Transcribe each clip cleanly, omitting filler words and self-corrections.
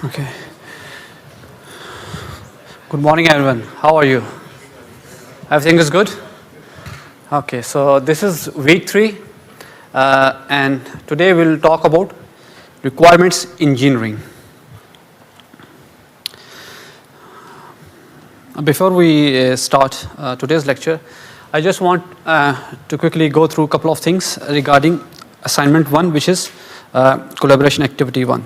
Okay. Good morning, everyone. How are you? Everything is good? Okay, so this is week 3, and today we'll talk about requirements engineering. Before we start today's lecture, I just want to quickly go through a couple of things regarding assignment 1, which is collaboration activity 1.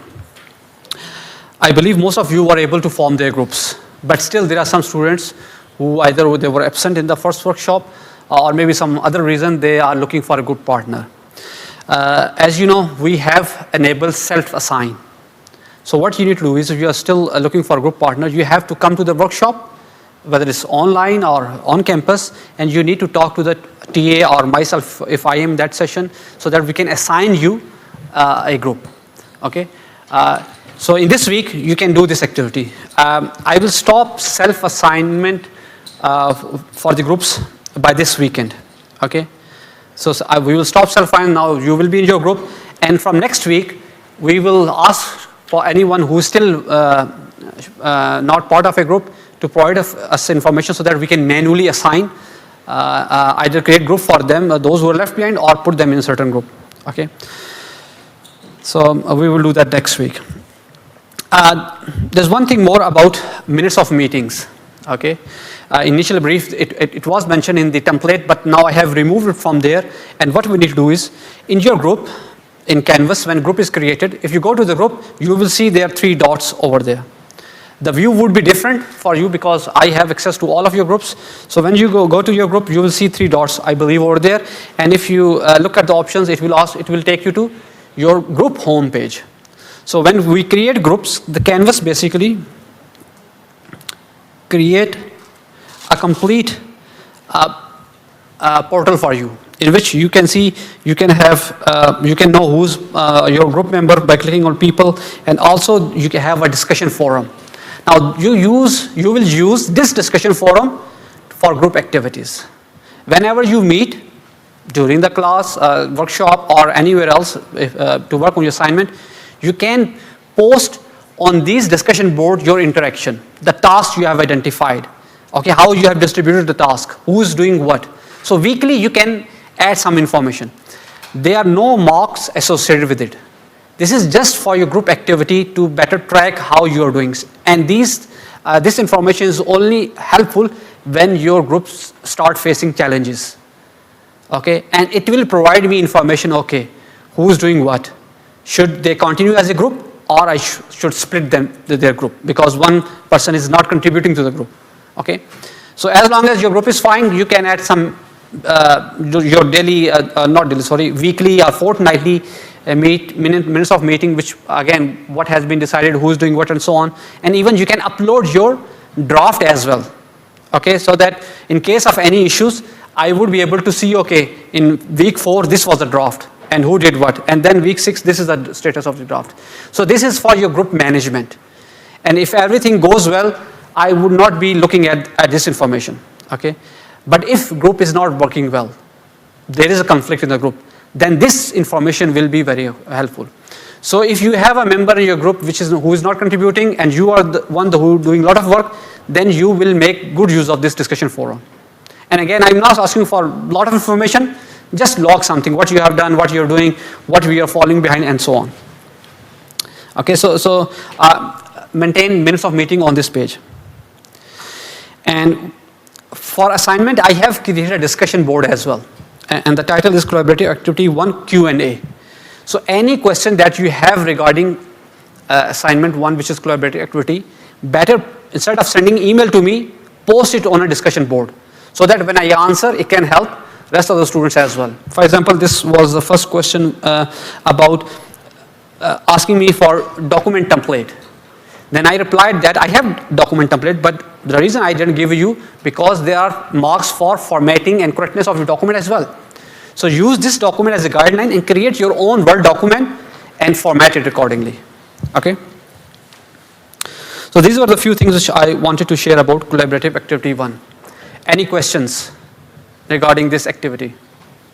I believe most of you were able to form their groups, but still there are some students who either they were absent in the first workshop or maybe some other reason they are looking for a good partner. As you know, we have enabled self-assign. So what you need to do is, if you are still looking for a group partner, you have to come to the workshop, whether it's online or on campus, and you need to talk to the TA or myself if I am in that session, so that we can assign you a group. Okay. So in this week, you can do this activity. I will stop self-assignment for the groups by this weekend. Okay. So we will stop self-assignment now. You will be in your group, and from next week, we will ask for anyone who is still not part of a group to provide us information so that we can manually assign, either create group for them, those who are left behind, or put them in a certain group. Okay. So we will do that next week. There's one thing more about minutes of meetings. Okay. Initial brief, it was mentioned in the template, but now I have removed it from there. And what we need to do is, in your group, in Canvas, when group is created, if you go to the group, you will see there are 3 dots over there. The view would be different for you because I have access to all of your groups. So when you go to your group, you will see 3 dots, I believe, over there. And if you look at the options, it will take you to your group home page. So when we create groups, the Canvas basically create a complete portal for you, in which you can see, you can know who's your group member by clicking on people, and also you can have a discussion forum. Now you will use this discussion forum for group activities. Whenever you meet during the class, workshop, or anywhere else to work on your assignment, you can post on these discussion board your interaction, the tasks you have identified, okay, how you have distributed the task, who is doing what. So weekly you can add some information. There are no marks associated with it. This is just for your group activity to better track how you are doing. And this information is only helpful when your groups start facing challenges. Okay, and it will provide me information, okay, who's doing what. Should they continue as a group, or I should split their group because one person is not contributing to the group. Okay, so as long as your group is fine, you can add some your weekly or fortnightly minutes of meeting, which again, what has been decided, who's doing what, and so on. And even you can upload your draft as well. Okay, so that in case of any issues, I would be able to see, okay, in week 4 this was the draft and who did what, and then week 6 this is the status of the draft. So this is for your group management, and if everything goes well, I would not be looking at this information. Okay, but if group is not working well, there is a conflict in the group, then this information will be very helpful. So if you have a member in your group who is not contributing, and you are the one who is doing a lot of work, then you will make good use of this discussion forum. And again, I'm not asking for a lot of information. Just log something, what you have done, what you're doing, what we are falling behind, and so on. Okay, so maintain minutes of meeting on this page. And for assignment, I have created a discussion board as well. And the title is Collaborative Activity 1 Q&A. So any question that you have regarding assignment 1, which is collaborative activity, better, instead of sending email to me, post it on a discussion board, so that when I answer, it can help rest of the students as well. For example, this was the first question about asking me for document template. Then I replied that I have document template, but the reason I didn't give you, because there are marks for formatting and correctness of your document as well. So use this document as a guideline and create your own Word document and format it accordingly. Okay. So these were the few things which I wanted to share about collaborative activity 1. Any questions regarding this activity,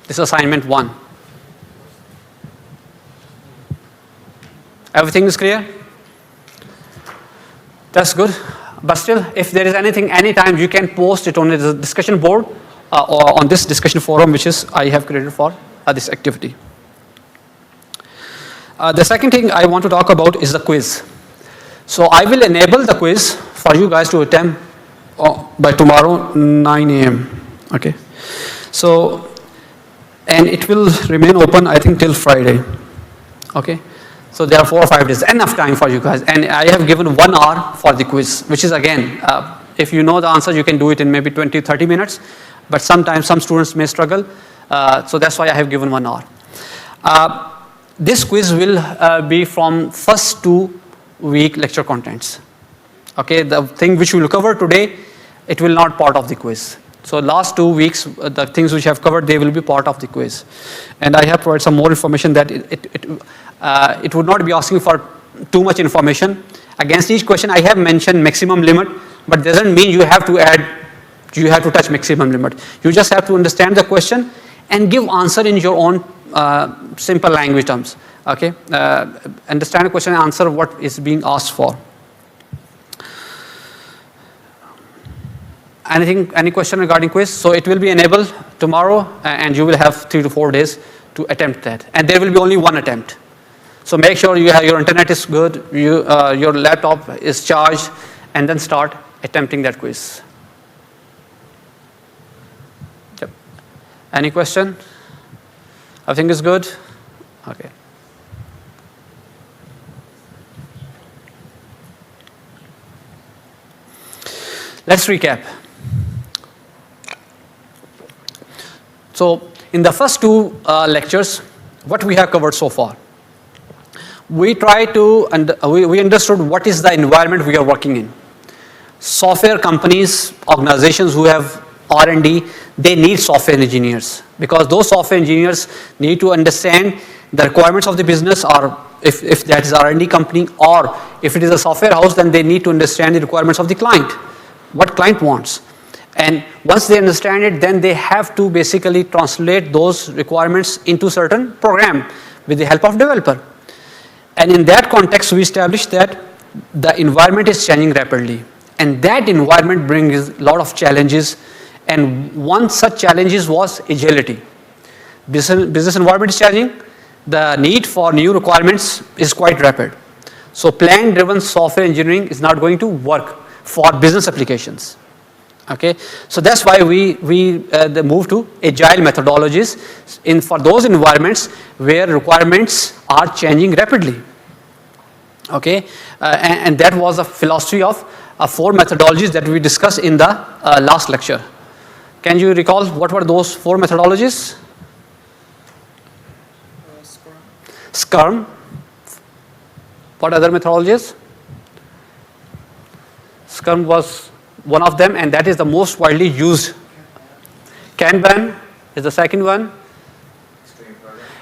this assignment 1? Everything is clear? That's good. But still, if there is anything, anytime, you can post it on the discussion board or on this discussion forum, which is I have created for this activity. The second thing I want to talk about is the quiz. So I will enable the quiz for you guys to attempt by tomorrow 9 a.m. Okay. So, and it will remain open, I think, till Friday. Okay. So there are 4 or 5 days, enough time for you guys. And I have given 1 hour for the quiz, which is again, if you know the answer, you can do it in maybe 20, 30 minutes. But sometimes some students may struggle. So that's why I have given 1 hour. This quiz will be from first 2 week lecture contents. Okay, the thing which we will cover today, it will not part of the quiz. So last 2 weeks, the things which I have covered, they will be part of the quiz. And I have provided some more information that it would not be asking for too much information. Against each question, I have mentioned maximum limit, but doesn't mean you have to touch maximum limit. You just have to understand the question and give answer in your own simple language terms. Okay, understand the question and answer what is being asked for. Any question regarding quiz? So it will be enabled tomorrow, and you will have 3 to 4 days to attempt that. And there will be only 1 attempt. So make sure your internet is good, your laptop is charged, and then start attempting that quiz. Yep. Any question? Everything is good? Okay. Let's recap. So in the first 2 lectures, what we have covered so far, we understood what is the environment we are working in. Software companies, organizations who have R&D, they need software engineers, because those software engineers need to understand the requirements of the business, or if that is R&D company, or if it is a software house, then they need to understand the requirements of the client, what client wants. And once they understand it, then they have to basically translate those requirements into certain program with the help of developer. And in that context, we established that the environment is changing rapidly. And that environment brings a lot of challenges. And one such challenge was agility. Business environment is changing. The need for new requirements is quite rapid. So plan-driven software engineering is not going to work for business applications. Okay, so that's why we move to agile methodologies for those environments where requirements are changing rapidly. Okay, and that was a philosophy of 4 methodologies that we discussed in the last lecture. Can you recall what were those 4 methodologies? Scrum. What other methodologies? Scrum was one of them, and that is the most widely used. Kanban is the second one.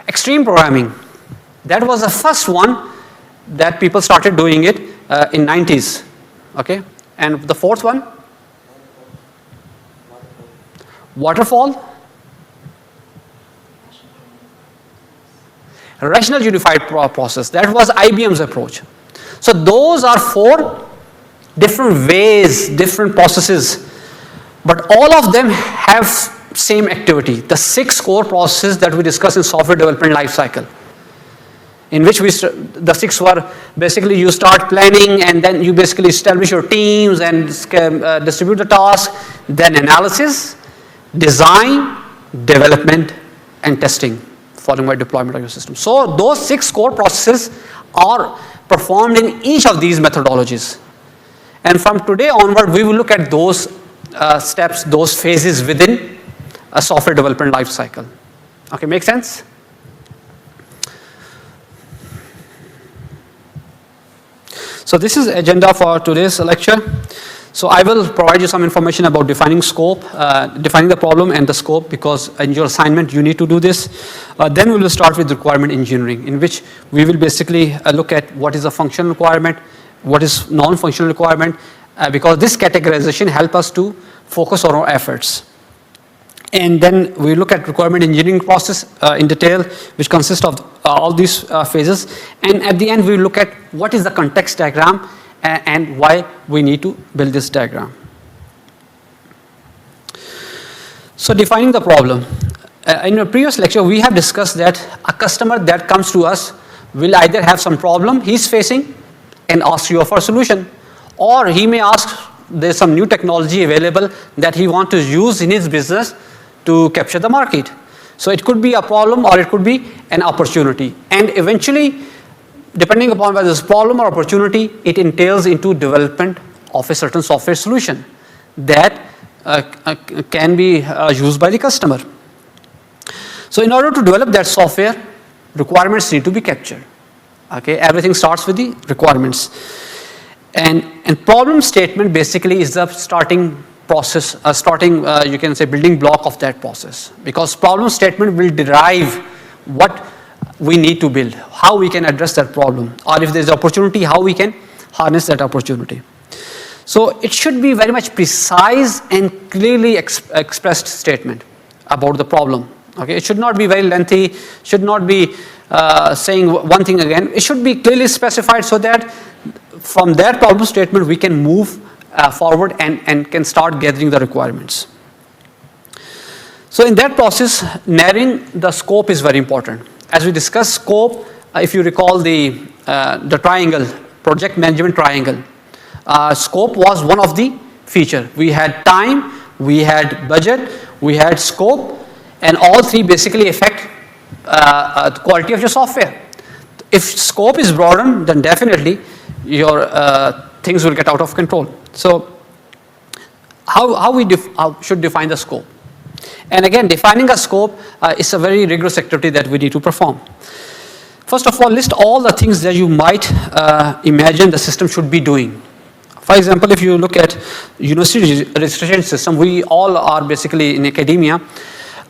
Extreme programming. That was the first one that people started doing it in 90s. Okay, and the 4th one? Waterfall. Rational unified process. That was IBM's approach. So those are 4 different ways, different processes, but all of them have same activity, the 6 core processes that we discussed in software development lifecycle, in which the 6 were basically you start planning, and then you basically establish your teams and distribute the task, then analysis, design, development, and testing, followed by deployment of your system. So those 6 core processes are performed in each of these methodologies. And from today onward, we will look at those steps, those phases within a software development life cycle. Okay, make sense? So this is agenda for today's lecture. So I will provide you some information about defining scope, defining the problem and the scope, because in your assignment you need to do this. Then we will start with requirement engineering, in which we will basically look at what is a functional requirement, what is non-functional requirement, because this categorization helps us to focus on our efforts. And then we look at requirement engineering process in detail, which consists of all these phases. And at the end, we look at what is the context diagram and why we need to build this diagram. So defining the problem. In a previous lecture, we have discussed that a customer that comes to us will either have some problem he's facing and ask you for a solution, or he may ask there's some new technology available that he wants to use in his business to capture the market. So it could be a problem or it could be an opportunity. And eventually, depending upon whether it's a problem or opportunity, it entails into development of a certain software solution that can be used by the customer. So in order to develop that software, requirements need to be captured. Okay, everything starts with the requirements. And problem statement basically is the starting process, you can say building block of that process. Because problem statement will derive what we need to build, how we can address that problem, or if there's opportunity, how we can harness that opportunity. So it should be very much precise and clearly expressed statement about the problem. Okay, it should not be very lengthy, should not be saying one thing again. It should be clearly specified so that from that problem statement we can move forward and can start gathering the requirements. So in that process, narrowing the scope is very important. As we discussed scope, if you recall the triangle, project management triangle, scope was one of the feature. We had time, we had budget, we had scope, and all three basically affect the quality of your software. If scope is broadened, then definitely your things will get out of control. So how we should define the scope? And again, defining a scope is a very rigorous activity that we need to perform. First of all, list all the things that you might imagine the system should be doing. For example, if you look at university registration system, we all are basically in academia.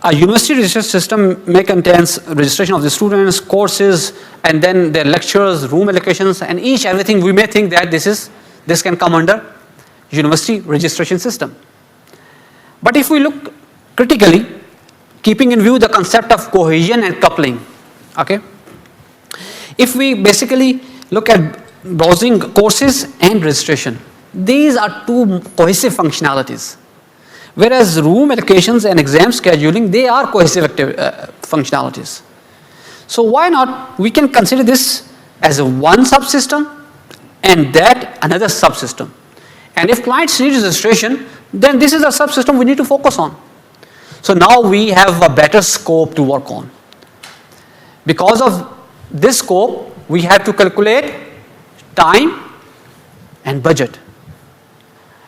A university registration system may contain registration of the students, courses, and then their lectures, room allocations, and everything we may think that this can come under university registration system. But if we look critically, keeping in view the concept of cohesion and coupling, okay? If we basically look at browsing courses and registration, these are two cohesive functionalities. Whereas room allocations and exam scheduling, they are cohesive functionalities. So why not, we can consider this as a one subsystem and that another subsystem. And if clients need registration, then this is a subsystem we need to focus on. So now we have a better scope to work on. Because of this scope, we have to calculate time and budget.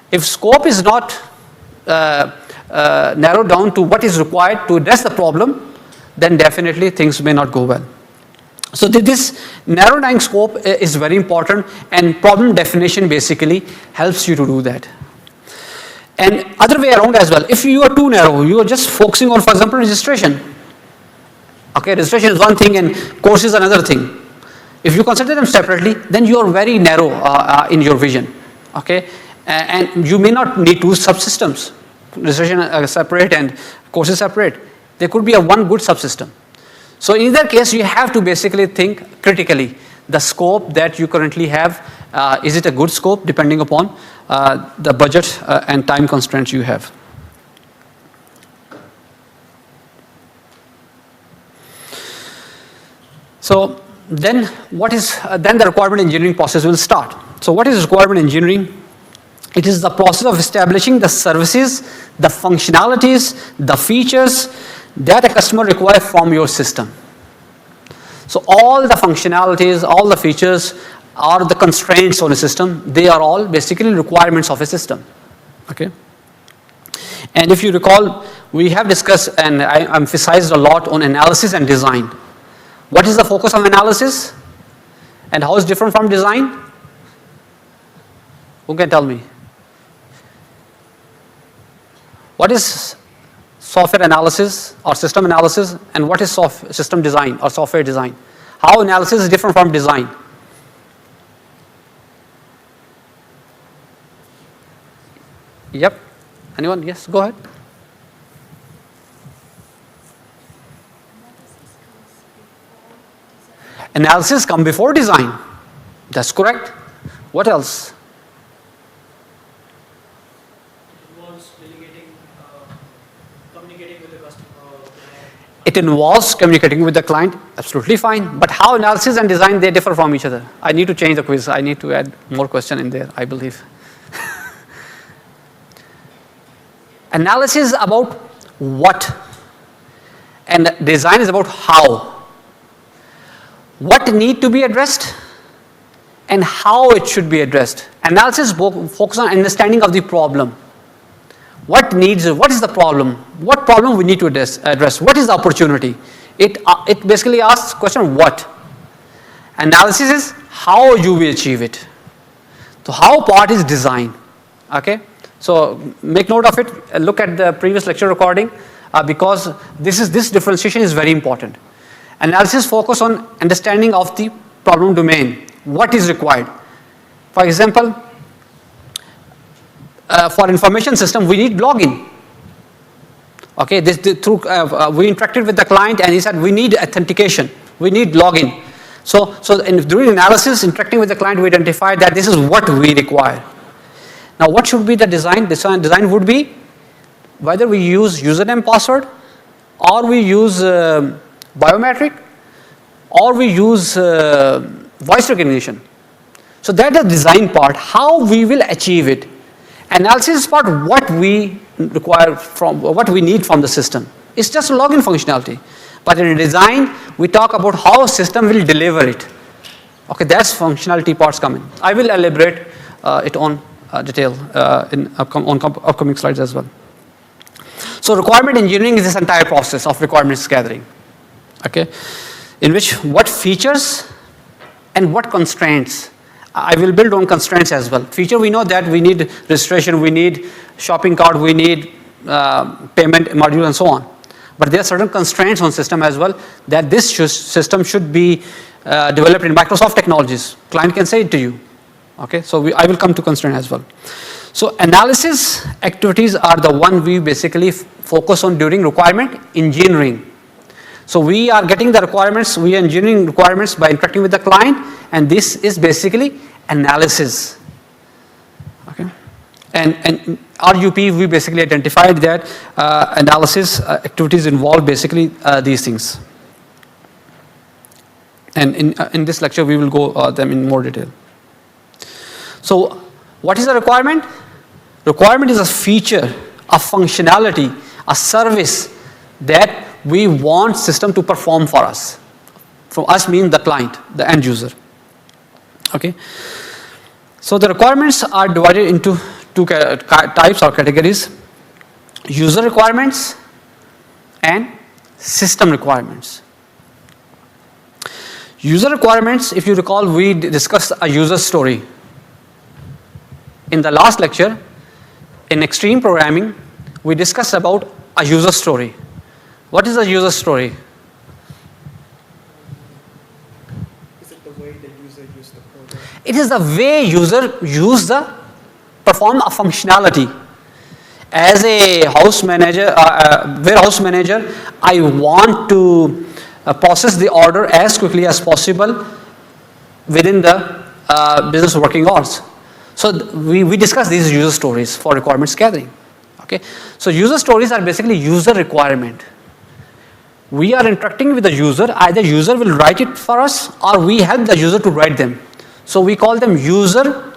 If scope is not narrowed down to what is required to address the problem, then definitely things may not go well. So this narrowing scope is very important, and problem definition basically helps you to do that. And other way around as well, if you are too narrow, you are just focusing on, for example, registration. Okay, registration is one thing and course is another thing. If you consider them separately, then you are very narrow in your vision. Okay, and you may not need two subsystems, registration separate and courses separate. There could be one good subsystem. So in that case, you have to basically think critically. The scope that you currently have, is it a good scope depending upon the budget and time constraints you have. So then then the requirement engineering process will start. So what is requirement engineering? It is the process of establishing the services, the functionalities, the features that a customer requires from your system. So all the functionalities, all the features are the constraints on a system. They are all basically requirements of a system. Okay. And if you recall, we have discussed and I emphasized a lot on analysis and design. What is the focus of analysis? And how is it different from design? Who can tell me? What is software analysis or system analysis, and what is system design or software design? How analysis is different from design? Yep. Anyone? Yes, go ahead. Analysis comes before design. That's correct. What else? Involves delegating, communicating with the customer. It involves communicating with the client, absolutely fine. But how analysis and design, they differ from each other. I need to change the quiz. I need to add more question in there, I believe. Analysis is about what, and design is about how. What need to be addressed and how it should be addressed. Analysis focuses on understanding of the problem. What is the problem? What problem we need to address? What is the opportunity? It basically asks question what. Analysis is how you will achieve it. So how part is design. Okay. So make note of it. Look at the previous lecture recording because this differentiation is very important. Analysis focus on understanding of the problem domain. What is required? For example, for information system, we need login. Okay, we interacted with the client and he said we need authentication, we need login. So during analysis, interacting with the client, we identified that this is what we require. Now, what should be the design? Design would be whether we use username password, or we use biometric, or we use voice recognition. So that is the design part, how we will achieve it. Analysis is part what we require from what we need from the system. It's just a login functionality. But in design, we talk about how a system will deliver it. Okay, that's functionality parts coming. I will elaborate it on detail in upcoming slides as well. So requirement engineering is this entire process of requirements gathering. Okay, in which what features and what constraints. I will build on constraints as well. Feature, we know that we need registration, we need shopping cart, we need payment module and so on. But there are certain constraints on system as well that this system should be developed in Microsoft technologies. Client can say it to you. Okay, so I will come to constraint as well. So analysis activities are the one we basically focus on during requirement engineering. So we are getting the requirements, we are engineering requirements by interacting with the client, and this is basically analysis. Okay, and RUP, we basically identified that analysis activities involve basically these things. And in this lecture, we will go them in more detail. So what is a requirement? Requirement is a feature, a functionality, a service that we want system to perform for us. From us means the client, the end user. Okay. So the requirements are divided into two types or categories: user requirements and system requirements. User requirements, if you recall, we discussed a user story. In the last lecture, in extreme programming, we discussed about a user story. What is a user story? Is it the way the user used the program? It is the way user perform a functionality. As a house manager, warehouse manager, I want to process the order as quickly as possible within the business working hours. So we discussed these user stories for requirements gathering. Okay, so user stories are basically user requirement. We are interacting with the user. Either user will write it for us, or we help the user to write them. So we call them user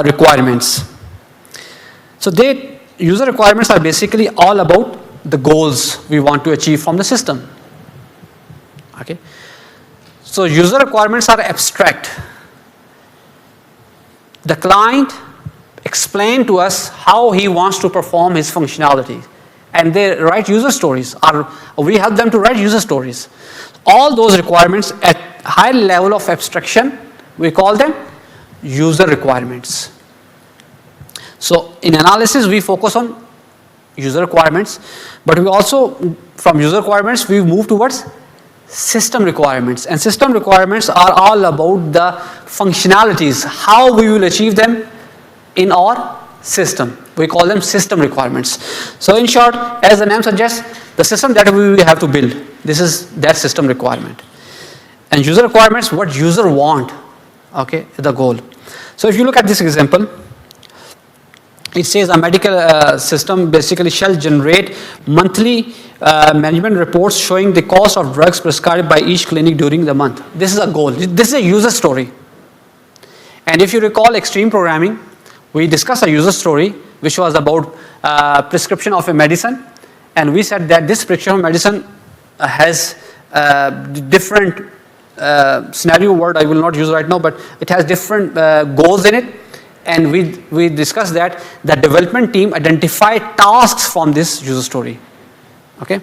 requirements. So user requirements are basically all about the goals we want to achieve from the system. Okay, so user requirements are abstract. The client explains to us how he wants to perform his functionality, and they write user stories, or we help them to write user stories. All those requirements at high level of abstraction, we call them user requirements. So in analysis, we focus on user requirements, but we also, from user requirements, we move towards system requirements. And system requirements are all about the functionalities, how we will achieve them in our system. We call them system requirements. So in short, as the name suggests, the system that we will have to build, this is that system requirement. And user requirements, what user want. okay, the goal. So if you look at this example, it says a medical system basically shall generate monthly management reports showing the cost of drugs prescribed by each clinic during the month. This is a goal. This is a user story. And if you recall extreme programming, we discussed a user story which was about prescription of a medicine, and we said that this prescription of medicine has different scenario word I will not use right now, but it has different goals in it. And we discussed that the development team identified tasks from this user story. Okay,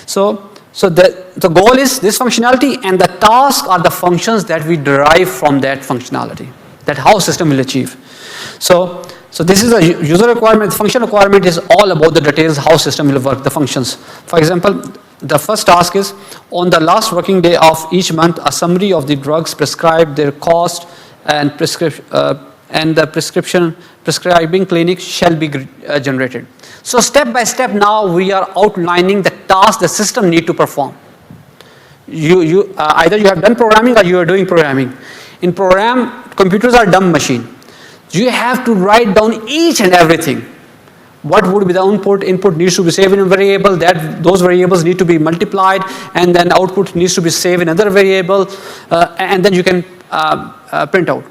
so the goal is this functionality, and the tasks are the functions that we derive from that functionality, that how system will achieve. So this is a user requirement. The function requirement is all about the details how system will work, the functions. For example, the first task is on the last working day of each month, a summary of the drugs prescribed, their cost, and prescription. And the prescribing clinic shall be generated. So step by step now we are outlining the task the system need to perform. Either you have done programming or you are doing programming. In program, computers are dumb machine. You have to write down each and everything. What would be the input? Input needs to be saved in a variable, that those variables need to be multiplied, and then output needs to be saved in another variable, and then you can print out.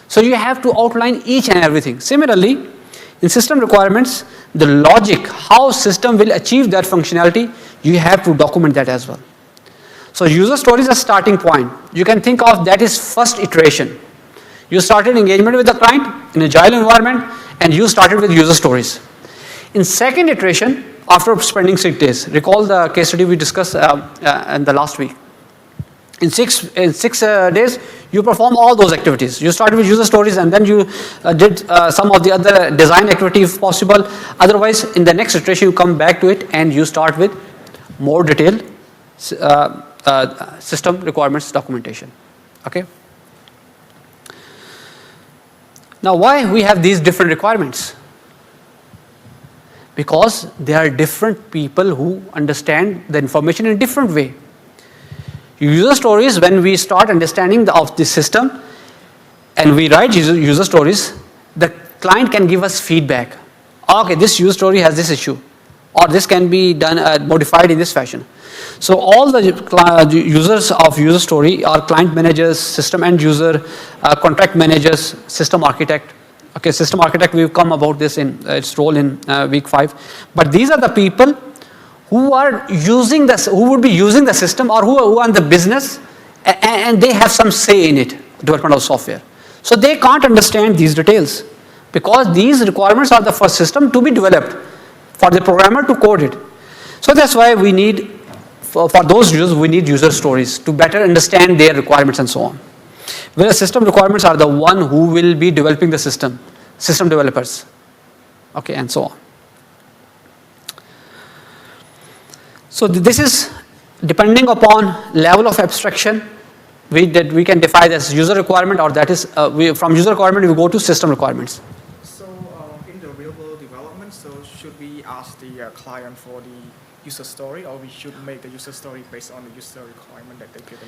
So you have to outline each and everything. Similarly, in system requirements, the logic, how system will achieve that functionality, you have to document that as well. So user story is a starting point. You can think of that is first iteration. You started engagement with the client in agile environment, and you started with user stories. In second iteration, after spending 6 days, recall the case study we discussed in the last week. In six days, you perform all those activities. You started with user stories, and then you did some of the other design activity if possible. Otherwise, in the next iteration, you come back to it and you start with more detailed system requirements documentation. Okay. Now, why we have these different requirements? Because there are different people who understand the information in a different way. User stories, when we start understanding of the system and we write user stories, the client can give us feedback. Okay, this user story has this issue, or this can be done modified in this fashion. So all the users of user story are client managers, system end user, contract managers, system architect. Okay, system architect, we've come about this in its role in week 5. But these are the people who are using this, who would be using the system, or who are in the business, and they have some say in it, development of software. So they can't understand these details, because these requirements are the first system to be developed for the programmer to code it. So that's why we need, for those users, we need user stories to better understand their requirements and so on. Whereas system requirements are the one who will be developing the system developers, okay, and so on. So this is depending upon level of abstraction that we can define as user requirement, or that is from user requirement we go to system requirements. So in the real world development, so should we ask the client for the user story, or we should make the user story based on the user requirement that they're given?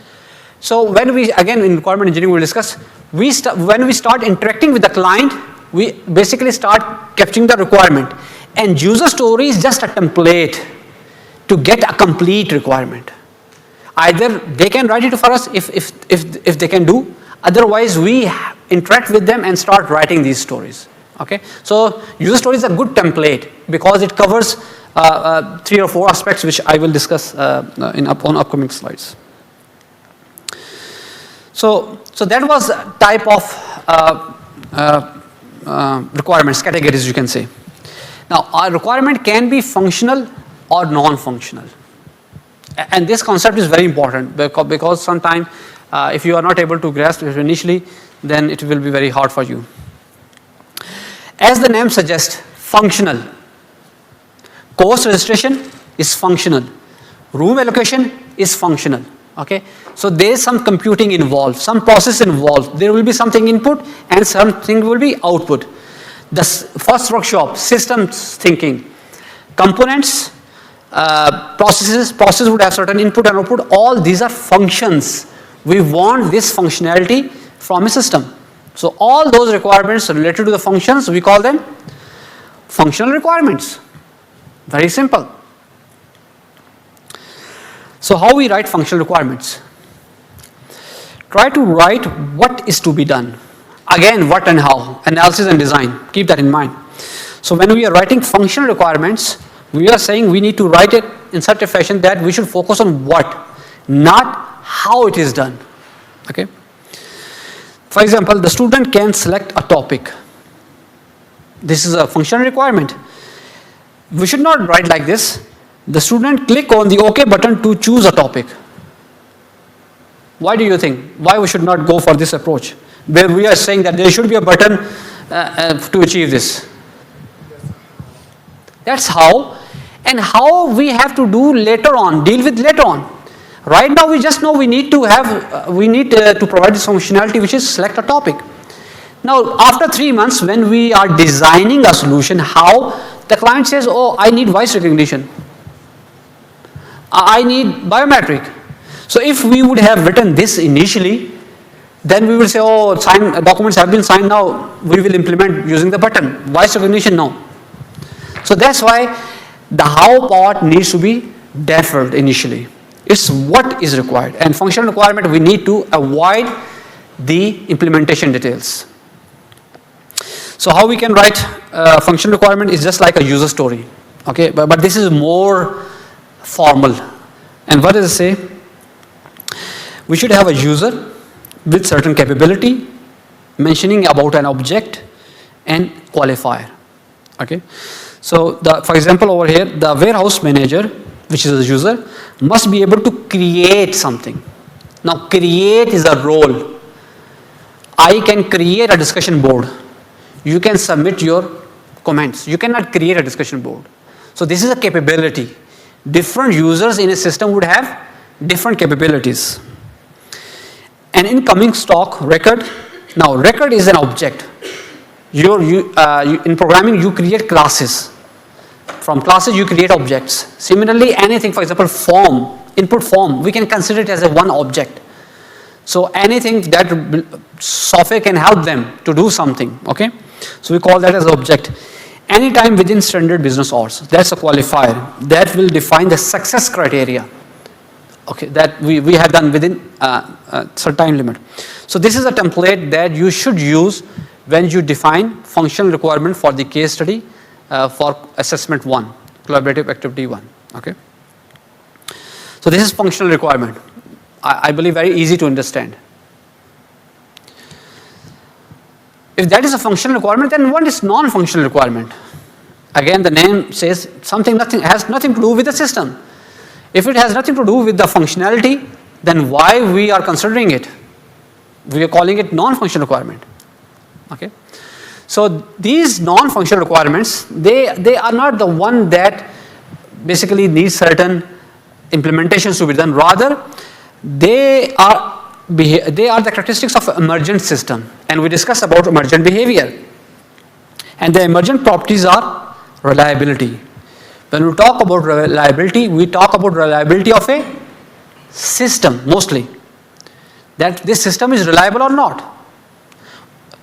So when we, again in requirement engineering we'll discuss, when we start interacting with the client, we basically start capturing the requirement, and user story is just a template to get a complete requirement. Either they can write it for us if they can do, otherwise we interact with them and start writing these stories. Okay, so user story is a good template because it covers 3 or 4 aspects which I will discuss on upcoming slides. So that was type of requirements, categories you can say. Now our requirement can be functional or non-functional, and this concept is very important because sometimes if you are not able to grasp it initially, then it will be very hard for you. As the name suggests, functional. Course registration is functional. Room allocation is functional. Okay, so there is some computing involved, some process involved. There will be something input and something will be output. The first workshop, systems thinking, components, process would have certain input and output. All these are functions. We want this functionality from a system. So all those requirements related to the functions, we call them functional requirements. Very simple. So how we write functional requirements? Try to write what is to be done. Again, what and how, analysis and design, keep that in mind. So when we are writing functional requirements, we are saying we need to write it in such a fashion that we should focus on what, not how it is done. Okay. For example, the student can select a topic. This is a functional requirement. We should not write like this. The student click on the OK button to choose a topic. Why do you think? Why we should not go for this approach? Where we are saying that there should be a button to achieve this. That's how. And how we have to do later on, deal with later on. Right now we just know we need to provide this functionality, which is select a topic. Now after 3 months, when we are designing a solution, how the client says, oh, I need voice recognition, I need biometric. So if we would have written this initially, then we will say, oh, documents have been signed, now we will implement using the button. Voice recognition, no. So that's why the how part needs to be deferred initially. It's what is required. And functional requirement, we need to avoid the implementation details. So how we can write functional requirement is just like a user story. Okay, but this is more formal. And what does it say? We should have a user with certain capability, mentioning about an object and qualifier. Okay. So for example over here, the warehouse manager, which is a user, must be able to create something. Now create is a role. I can create a discussion board. You can submit your comments. You cannot create a discussion board. So this is a capability. Different users in a system would have different capabilities. An incoming stock record. Now record is an object. In programming you create classes. From classes you create objects. Similarly, anything, for example, form, input form, we can consider it as a one object. So anything that software can help them to do something, okay? So we call that as object. Anytime within standard business hours, that's a qualifier. That will define the success criteria, okay, that we have done within a certain time limit. So this is a template that you should use when you define functional requirement for the case study for assessment 1, collaborative activity 1, okay. So this is functional requirement. I believe very easy to understand. If that is a functional requirement, then what is non-functional requirement? Again, the name says has nothing to do with the system. If it has nothing to do with the functionality, then why we are considering it? We are calling it non-functional requirement. Okay. So these non-functional requirements, they are not the one that basically need certain implementations to be done. Rather, they are the characteristics of emergent system, and we discuss about emergent behavior. And the emergent properties are reliability. When we talk about reliability, we talk about reliability of a system mostly. That this system is reliable or not.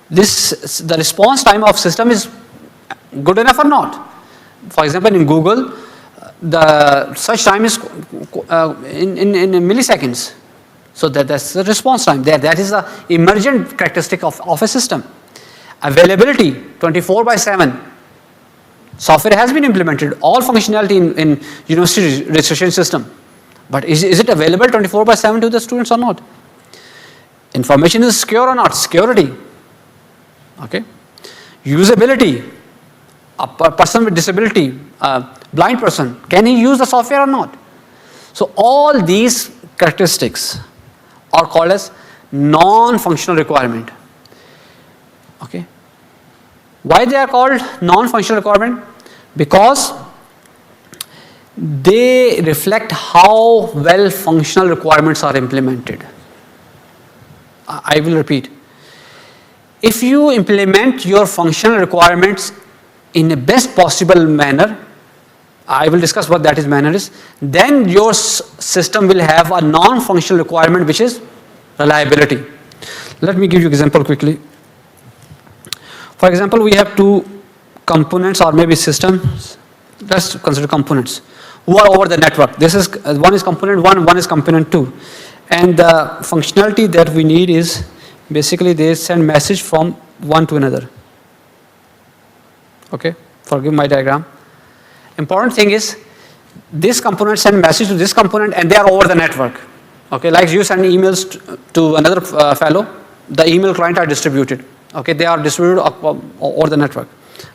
The response time of system is good enough or not. For example, in Google, the search time is in milliseconds. So that's the response time. That is the emergent characteristic of a system. Availability 24/7. Software has been implemented, all functionality in university registration system. But is it available 24/7 to the students or not? Information is secure or not? Security. Okay. Usability. A person with disability, a blind person, can he use the software or not? So all these characteristics are called as non-functional requirement. Okay. Why they are called non-functional requirement? Because they reflect how well functional requirements are implemented. I will repeat. If you implement your functional requirements in the best possible manner, I will discuss what that manner is, then your system will have a non-functional requirement, which is reliability. Let me give you an example quickly. For example, we have two components or maybe systems. Let's consider components who are over the network. This is one is component 1, one is component 2. And the functionality that we need is basically they send message from one to another. Okay, forgive my diagram. Important thing is this component send message to this component and they are over the network. Okay, like you send emails to another fellow, the email client are distributed. Okay, they are distributed over the network.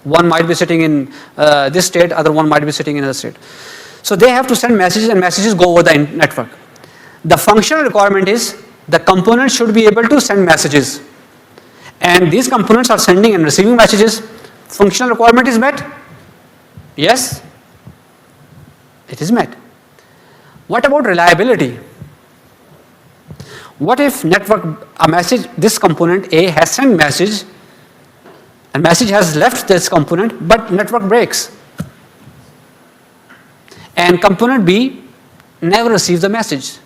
One might be sitting in this state, other one might be sitting in another state. So they have to send messages and messages go over the network. The functional requirement is the component should be able to send messages. And these components are sending and receiving messages. Functional requirement is met? Yes, it is met. What about reliability? What if network, a message, this component A has sent message, and message has left this component, but network breaks. And component B never receives the message.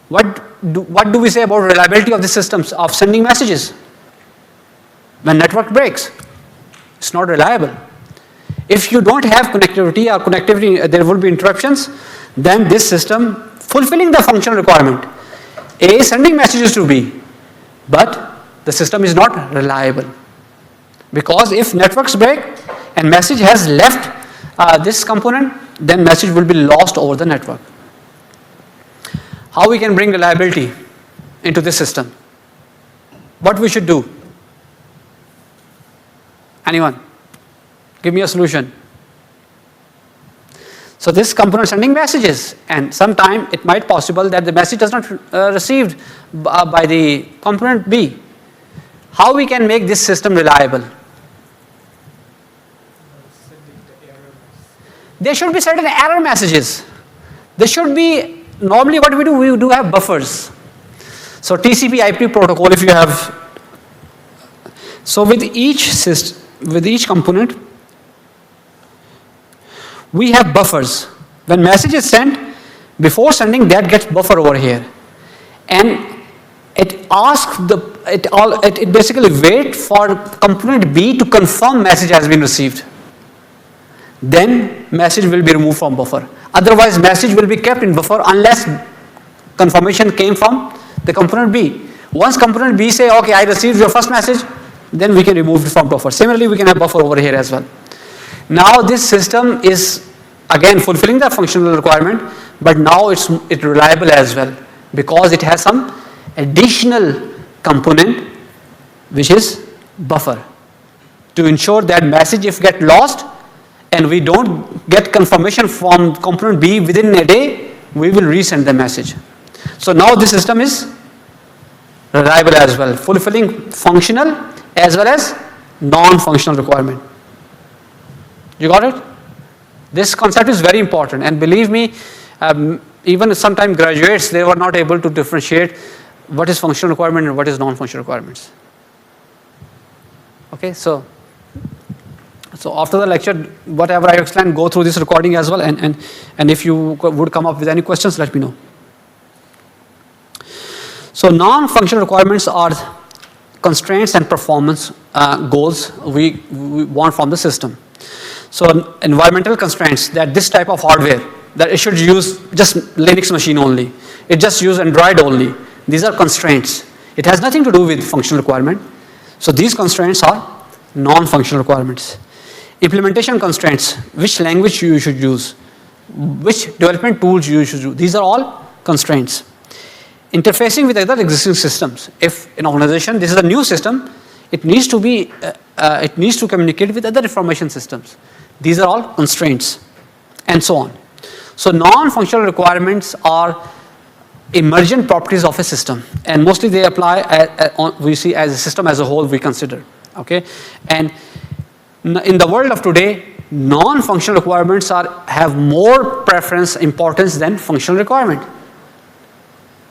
What do we say about reliability of the systems of sending messages? When network breaks, it's not reliable. If you don't have connectivity or connectivity, there will be interruptions, then this system fulfilling the functional requirement, A is sending messages to B, but the system is not reliable. Because if networks break and message has left this component, then message will be lost over the network. How we can bring reliability into this system? What we should do? Anyone? Give me a solution. So this component sending messages, and sometime it might possible that the message does not received by the component B. How we can make this system reliable? There should be certain error messages. There should be, normally what we do have buffers. So TCP IP protocol, if you have, so with each system, with each component, we have buffers. When message is sent, before sending that gets buffer over here. And it asks it basically wait for component B to confirm message has been received. Then message will be removed from buffer. Otherwise message will be kept in buffer unless confirmation came from the component B. Once component B say, okay, I received your first message, then we can remove it from buffer. Similarly, we can have buffer over here as well. Now this system is again fulfilling the functional requirement, but now it's reliable as well because it has some additional component which is buffer to ensure that message if get lost and we don't get confirmation from component B within a day, we will resend the message. So now this system is reliable as well, fulfilling functional as well as non-functional requirement. You got it? This concept is very important, and believe me, even sometimes graduates, they were not able to differentiate what is functional requirement and what is non-functional requirements. Okay, so after the lecture, whatever I explained, go through this recording as well, and if you would come up with any questions, let me know. So non-functional requirements are constraints and performance goals we want from the system. So environmental constraints, that this type of hardware, that it should use just Linux machine only, it just use Android only. These are constraints. It has nothing to do with functional requirement. So these constraints are non-functional requirements. Implementation constraints, which language you should use, which development tools you should use. These are all constraints. Interfacing with other existing systems. If an organization, this is a new system, it needs to communicate with other information systems. These are all constraints, and so on. So non-functional requirements are emergent properties of a system, and mostly they apply we see as a system as a whole we consider. Okay, and in the world of today, non-functional requirements have more preference, importance than functional requirement.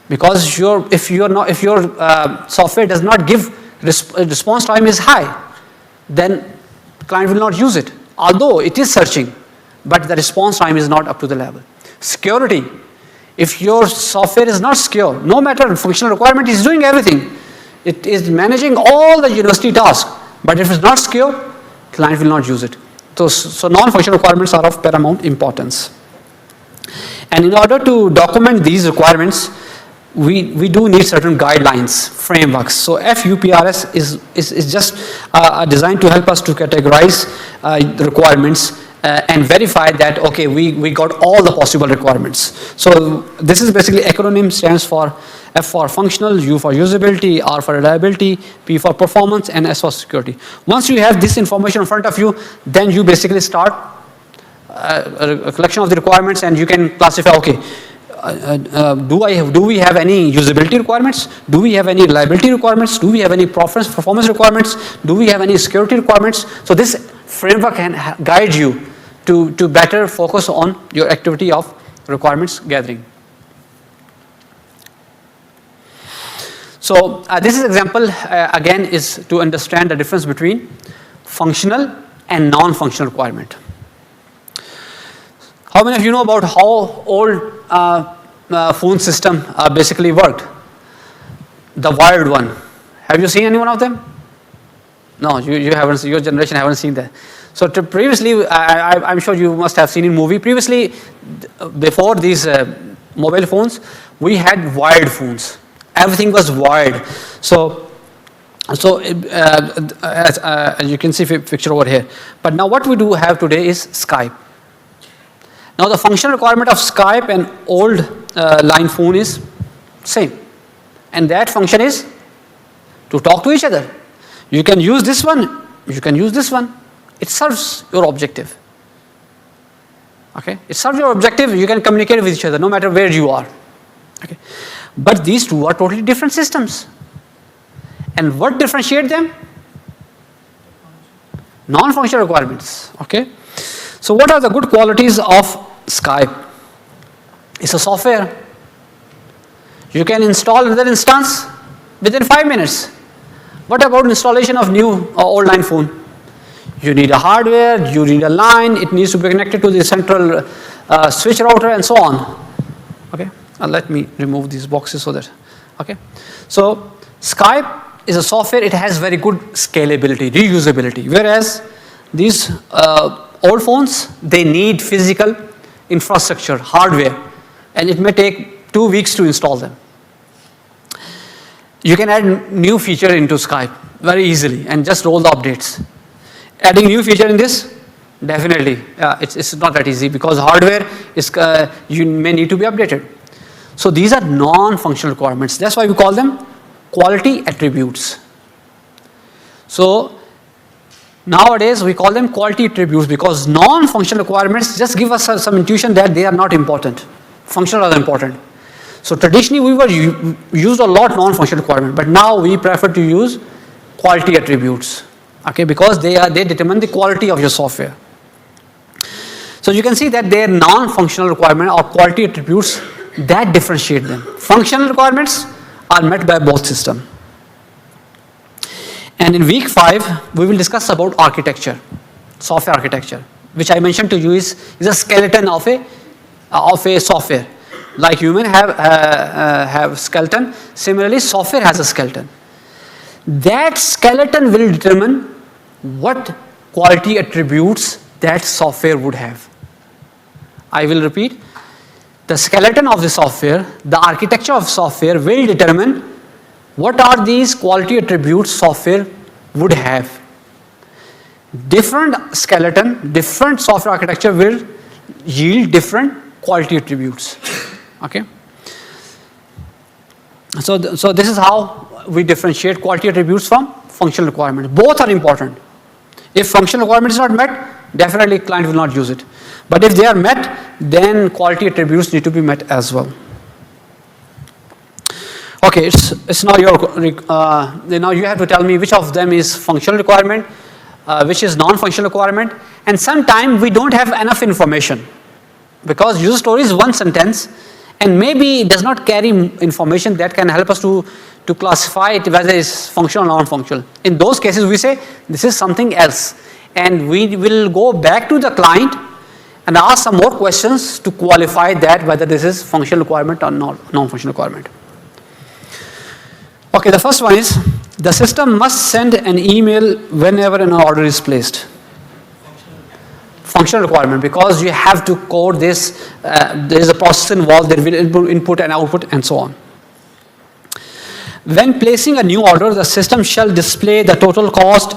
Because if your software does not give response time is high, then client will not use it. Although it is searching, but the response time is not up to the level. Security, if your software is not secure, no matter functional requirement is doing everything, It is managing all the university tasks, but if it's not secure, client will not use it. So non-functional requirements are of paramount importance. And in order to document these requirements, we do need certain guidelines, frameworks. So FUPRS is just designed to help us to categorize the requirements and verify that, okay, we got all the possible requirements. So this is basically acronym, stands for F for functional, U for usability, R for reliability, P for performance, and S for security. Once you have this information in front of you, then you basically start a collection of the requirements, and you can classify, okay, do we have any usability requirements? Do we have any reliability requirements? Do we have any performance requirements? Do we have any security requirements? So this framework can guide you to better focus on your activity of requirements gathering. So this is example again is to understand the difference between functional and non-functional requirement. How many of you know about how old phone system basically worked? The wired one. Have you seen any one of them? No, you haven't. Your generation haven't seen that. So previously, I'm sure you must have seen in movie. Previously, before these mobile phones, we had wired phones. Everything was wired. So as you can see picture over here. But now what we do have today is Skype. Now the functional requirement of Skype and old line phone is same, and that function is to talk to each other. You can use this one, you can use this one. It serves your objective. Okay, it serves your objective. You can communicate with each other no matter where you are. Okay, but these two are totally different systems. And what differentiate them? Non-functional requirements. Okay. So what are the good qualities of Skype? It's a software. You can install another instance within 5 minutes. What about installation of new or old line phone? You need a hardware, you need a line, it needs to be connected to the central switch router and so on. Okay, let me remove these boxes so that, okay. So Skype is a software, it has very good scalability, reusability, whereas these old phones, they need physical infrastructure, hardware, and it may take 2 weeks to install them. You can add new feature into Skype very easily and just roll the updates. Adding new feature in this, definitely, it's not that easy because hardware is you may need to be updated. So these are non-functional requirements. That's why we call them quality attributes. So nowadays we call them quality attributes because non-functional requirements just give us some intuition that they are not important. Functional are important. So traditionally we used a lot non-functional requirement, but now we prefer to use quality attributes. Okay, because they determine the quality of your software. So you can see that their non-functional requirement or quality attributes that differentiate them. Functional requirements are met by both systems. And in week 5, we will discuss about architecture, software architecture, which I mentioned to you is a skeleton of a software. Like human have skeleton, similarly software has a skeleton. That skeleton will determine what quality attributes that software would have. I will repeat. The skeleton of the software, the architecture of software will determine what are these quality attributes software would have. Different skeleton, different software architecture will yield different quality attributes. Okay. So this is how we differentiate quality attributes from functional requirements. Both are important. If functional requirement is not met, definitely client will not use it. But if they are met, then quality attributes need to be met as well. Okay, it's now now you have to tell me which of them is functional requirement, which is non-functional requirement, and sometimes we don't have enough information because user story is one sentence and maybe it does not carry information that can help us to classify it whether it's functional or non-functional. In those cases we say this is something else, and we will go back to the client and ask some more questions to qualify that whether this is functional requirement or non-functional requirement. Okay, the first one is The system must send an email whenever an order is placed. Functional requirement, because you have to code this, there is a process involved, there will be input and output and so on. When placing a new order, the system shall display the total cost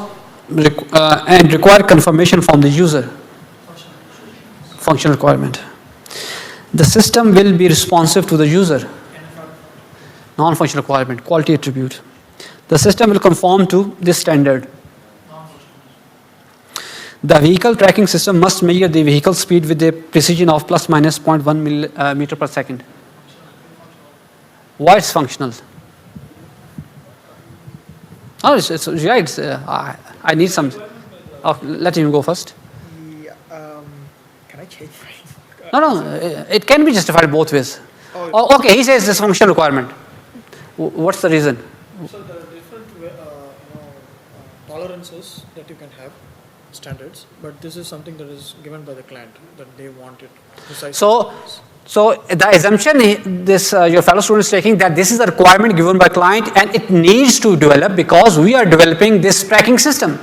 and require confirmation from the user. Functional requirement. The system will be responsive to the user. Non-functional requirement, quality attribute. The system will conform to this standard. The vehicle tracking system must measure the vehicle speed with a precision of plus minus 0.1 meter per second. Why it's functional? Oh, it's right. I need some. Oh, let him go first. Yeah, can I change No, it can be justified both ways. Oh, okay, he says this functional requirement. What's the reason? So there are different tolerances that you can have, standards, but this is something that is given by the client, that they want it precisely. So the assumption this your fellow student is taking, that this is a requirement given by client and it needs to develop because we are developing this tracking system.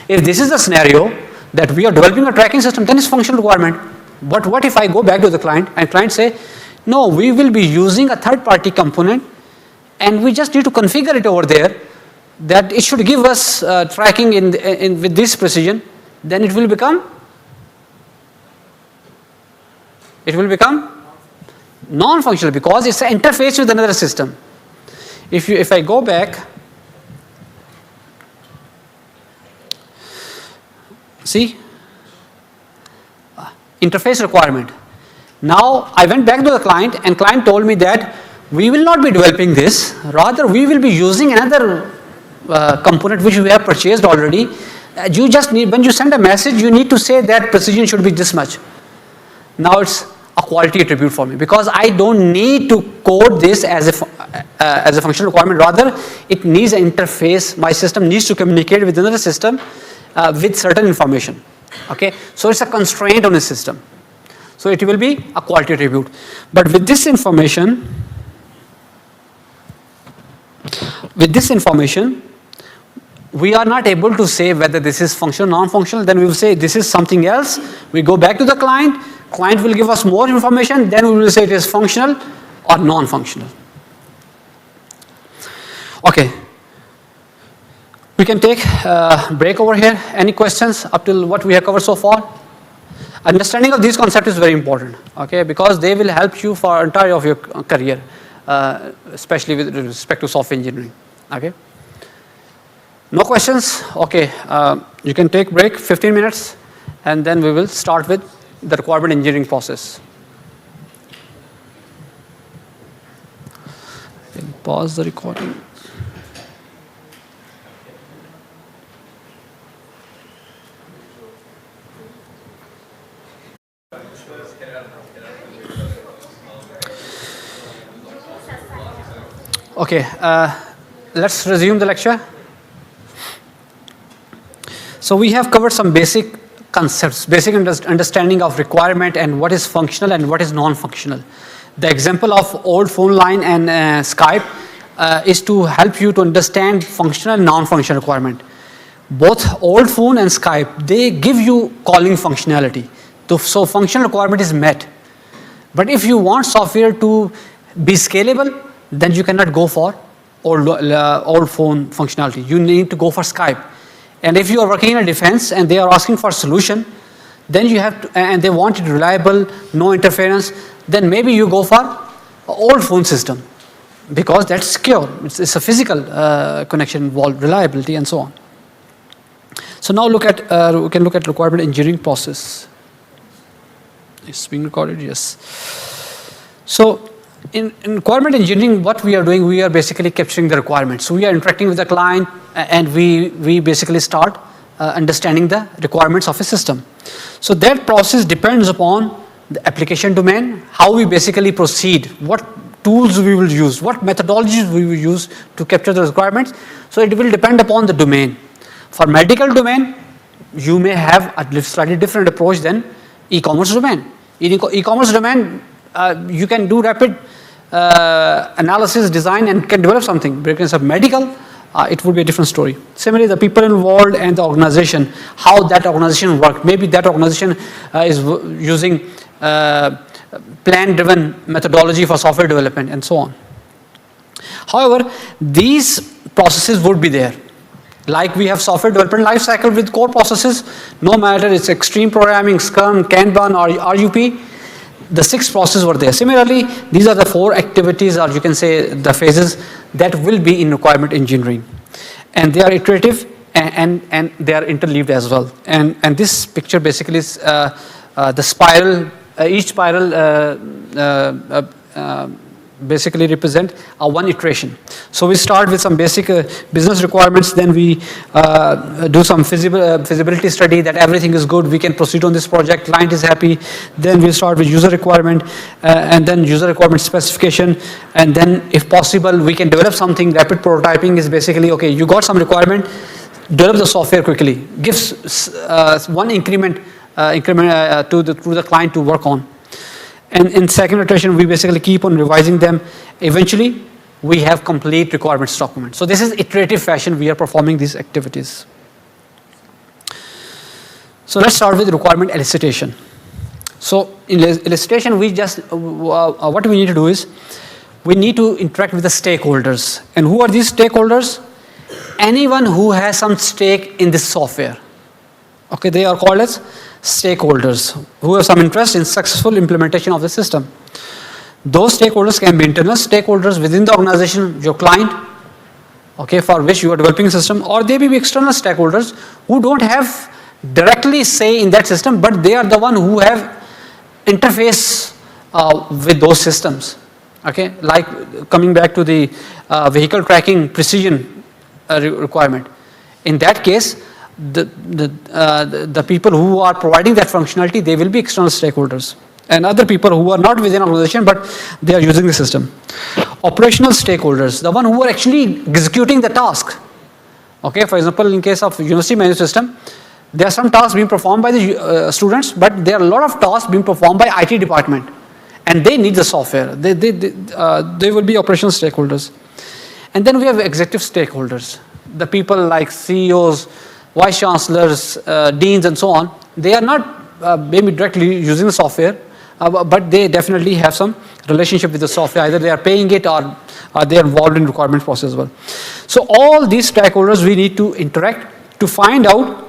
If this is the scenario that we are developing a tracking system, then it's functional requirement. But what if I go back to the client and client say, no, we will be using a third-party component and we just need to configure it over there that it should give us tracking with this precision, then it will become non-functional because it's an interface with another system. If I go back, see, interface requirement. Now I went back to the client and client told me that we will not be developing this, rather we will be using another component which we have purchased already. You just need, when you send a message, you need to say that precision should be this much. Now it's a quality attribute for me because I don't need to code this as a functional requirement, rather it needs an interface. My system needs to communicate with another system with certain information. Okay, so it's a constraint on the system. So it will be a quality attribute. But with this information, we are not able to say whether this is functional or non-functional. Then we will say this is something else. We go back to the client. Client will give us more information. Then we will say it is functional or non-functional. Okay. We can take a break over here. Any questions up till what we have covered so far? Understanding of these concepts is very important, okay, because they will help you for entire of your career, especially with respect to software engineering. Okay. No questions? Okay. You can take break 15 minutes, and then we will start with the requirement engineering process. Pause the recording. Okay, let's resume the lecture. So we have covered some basic concepts, basic understanding of requirement and what is functional and what is non-functional. The example of old phone line and Skype is to help you to understand functional and non-functional requirement. Both old phone and Skype, they give you calling functionality. So functional requirement is met. But if you want software to be scalable, then you cannot go for old phone functionality. You need to go for Skype. And if you are working in a defense and they are asking for a solution, then you have to, and they want it reliable, no interference, then maybe you go for old phone system because that's secure. It's a physical connection involved, reliability and so on. So now we can look at requirement engineering process. It's being recorded, yes. So in requirement engineering, what we are doing, we are basically capturing the requirements. So we are interacting with the client and we basically start understanding the requirements of a system. So that process depends upon the application domain, how we basically proceed, what tools we will use, what methodologies we will use to capture the requirements. So it will depend upon the domain. For medical domain, you may have a slightly different approach than e-commerce domain. In e-commerce domain, you can do rapid analysis, design, and can develop something. But in medical, it would be a different story. Similarly, the people involved and the organization, how that organization work. Maybe that organization is using plan-driven methodology for software development and so on. However, these processes would be there. Like we have software development lifecycle with core processes, no matter it's extreme programming, Scrum, Kanban, or RUP, the 6 processes were there. Similarly, these are the 4 activities, or you can say the phases, that will be in requirement engineering. And they are iterative and they are interleaved as well. And this picture basically is the spiral, each spiral basically represent one iteration. So we start with some basic business requirements, then we do some feasibility study that everything is good, we can proceed on this project, client is happy. Then we start with user requirement and then user requirement specification, and then if possible we can develop something. Rapid prototyping is basically, okay, you got some requirement, develop the software quickly, gives one increment to the client to work on. And in second iteration, we basically keep on revising them. Eventually, we have complete requirements document. So this is iterative fashion we are performing these activities. So let's start with requirement elicitation. So in elicitation, we just, what we need to do is, we need to interact with the stakeholders. And who are these stakeholders? Anyone who has some stake in this software. Okay, they are called as stakeholders who have some interest in successful implementation of the system. Those stakeholders can be internal stakeholders within the organization, your client, okay, for which you are developing a system, or they may be external stakeholders who don't have directly say in that system, but they are the one who have interface with those systems. Okay, like coming back to the vehicle tracking precision requirement. In that case, the people who are providing that functionality, they will be external stakeholders, and other people who are not within an organization but they are using the system. Operational stakeholders, the one who are actually executing the task. Okay, for example, in case of university management system, there are some tasks being performed by the students, but there are a lot of tasks being performed by IT department, and they need the software. They will be operational stakeholders. And then we have executive stakeholders, the people like CEOs, vice chancellors, deans, and so on. They are not maybe directly using the software, but they definitely have some relationship with the software. Either they are paying it or they are involved in requirement process as well. So all these stakeholders we need to interact to find out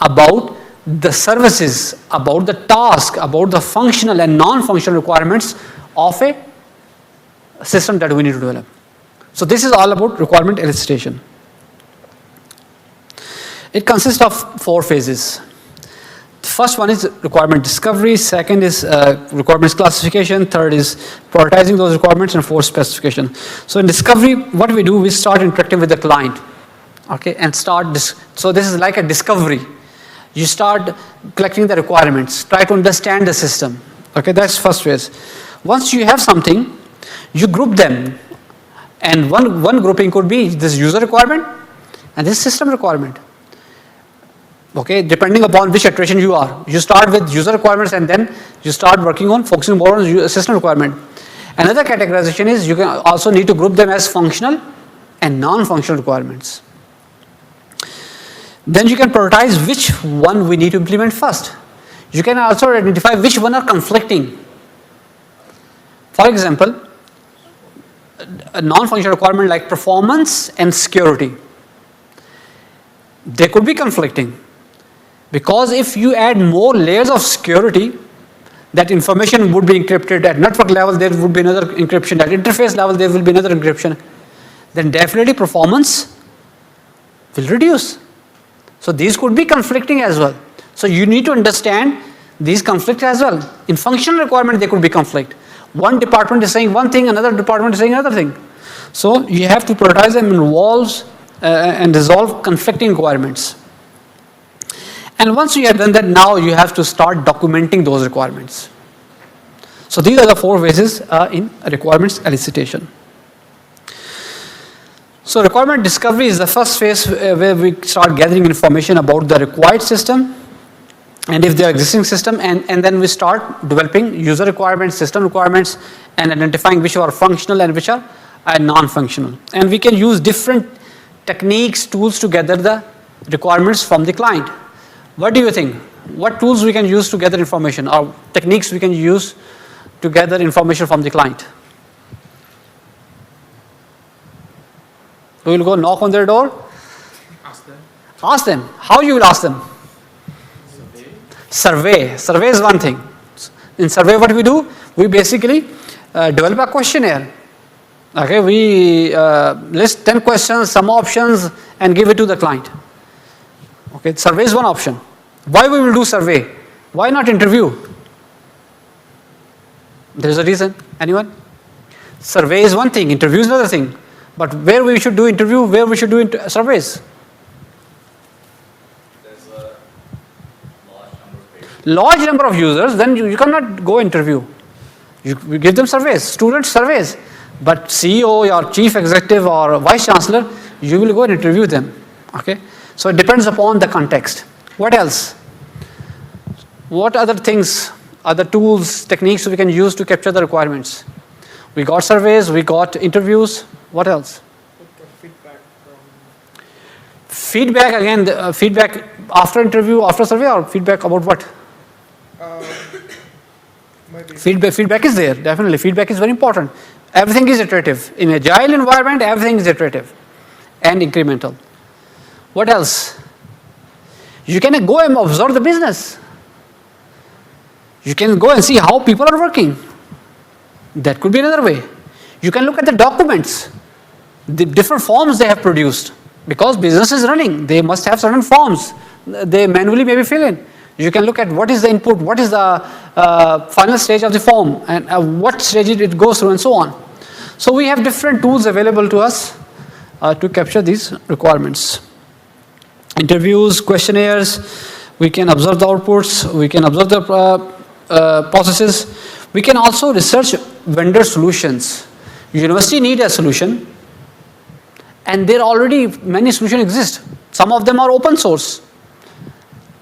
about the services, about the task, about the functional and non-functional requirements of a system that we need to develop. So this is all about requirement elicitation. It consists of 4 phases. The first one is requirement discovery, second is requirements classification, third is prioritizing those requirements, and fourth specification. So in discovery, what we do, we start interacting with the client, okay, and so this is like a discovery. You start collecting the requirements, try to understand the system, okay, that's first phase. Once you have something, you group them, and one grouping could be this user requirement and this system requirement. Okay, depending upon which iteration you are. You start with user requirements and then you start working on focusing more on system requirement. Another categorization is you can also need to group them as functional and non-functional requirements. Then you can prioritize which one we need to implement first. You can also identify which one are conflicting. For example, a non-functional requirement like performance and security. They could be conflicting. Because if you add more layers of security, that information would be encrypted. At network level, there would be another encryption. At interface level, there will be another encryption. Then definitely performance will reduce. So these could be conflicting as well. So you need to understand these conflicts as well. In functional requirement, there could be conflict. One department is saying one thing, another department is saying another thing. So you have to prioritize them, involve and resolve conflicting requirements. And once you have done that, now you have to start documenting those requirements. So these are the 4 phases in requirements elicitation. So requirement discovery is the first phase where we start gathering information about the required system and if there are existing system, and then we start developing user requirements, system requirements, and identifying which are functional and which are non-functional. And we can use different techniques, tools to gather the requirements from the client. What do you think? What tools we can use to gather information, or techniques we can use to gather information from the client? We will go knock on their door. Ask them. Ask them. How you will ask them? Survey. Survey is one thing. In survey, what we do? We basically develop a questionnaire. Okay, we list 10 questions, some options, and give it to the client. Okay, survey is one option. Why we will do survey? Why not interview? There's a reason. Anyone? Survey is one thing, interview is another thing. But where we should do interview, where we should do surveys? There's a large number of people. Large number of users, then you cannot go interview. You give them surveys, student surveys. But CEO or chief executive or vice chancellor, you will go and interview them. Okay? So it depends upon the context. What else? What other things, other tools, techniques we can use to capture the requirements? We got surveys, we got interviews. What else? Feedback from Feedback, again, feedback after interview, after survey, or feedback about what? maybe Feedback is there, definitely. Feedback is very important. Everything is iterative. In agile environment, everything is iterative and incremental. What else? You can go and observe the business. You can go and see how people are working. That could be another way. You can look at the documents, the different forms they have produced. Because business is running, they must have certain forms. They manually maybe fill in. You can look at what is the input, what is the final stage of the form, and what stage it goes through, and so on. So we have different tools available to us to capture these requirements. Interviews, questionnaires, we can observe the outputs, we can observe the processes. We can also research vendor solutions. University need a solution, and there already many solutions exist. Some of them are open source.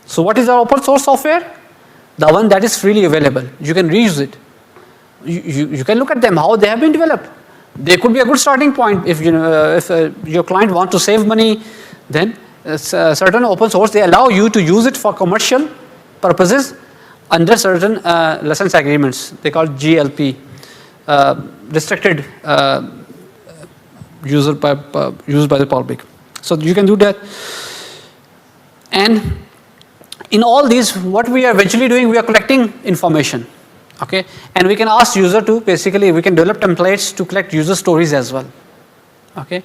So what is our open source software? The one that is freely available. You can reuse it. You can look at them, how they have been developed. They could be a good starting point. If your client wants to save money, then certain open source, they allow you to use it for commercial purposes under certain license agreements. They call GLP, restricted used by the public. So you can do that. And in all these, what we are eventually doing, we are collecting information. Okay, and we can ask user to basically, we can develop templates to collect user stories as well. Okay,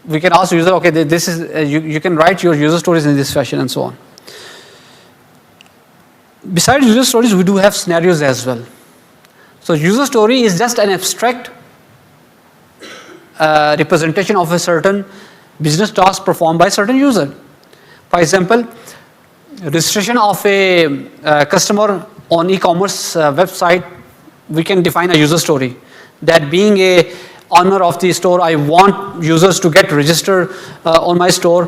we can ask user, okay, this is you can write your user stories in this fashion, and so on. Besides user stories, we do have scenarios as well. So user story is just an abstract representation of a certain business task performed by a certain user. For example, registration of a customer on e-commerce website, we can define a user story. That being a owner of the store, I want users to get registered on my store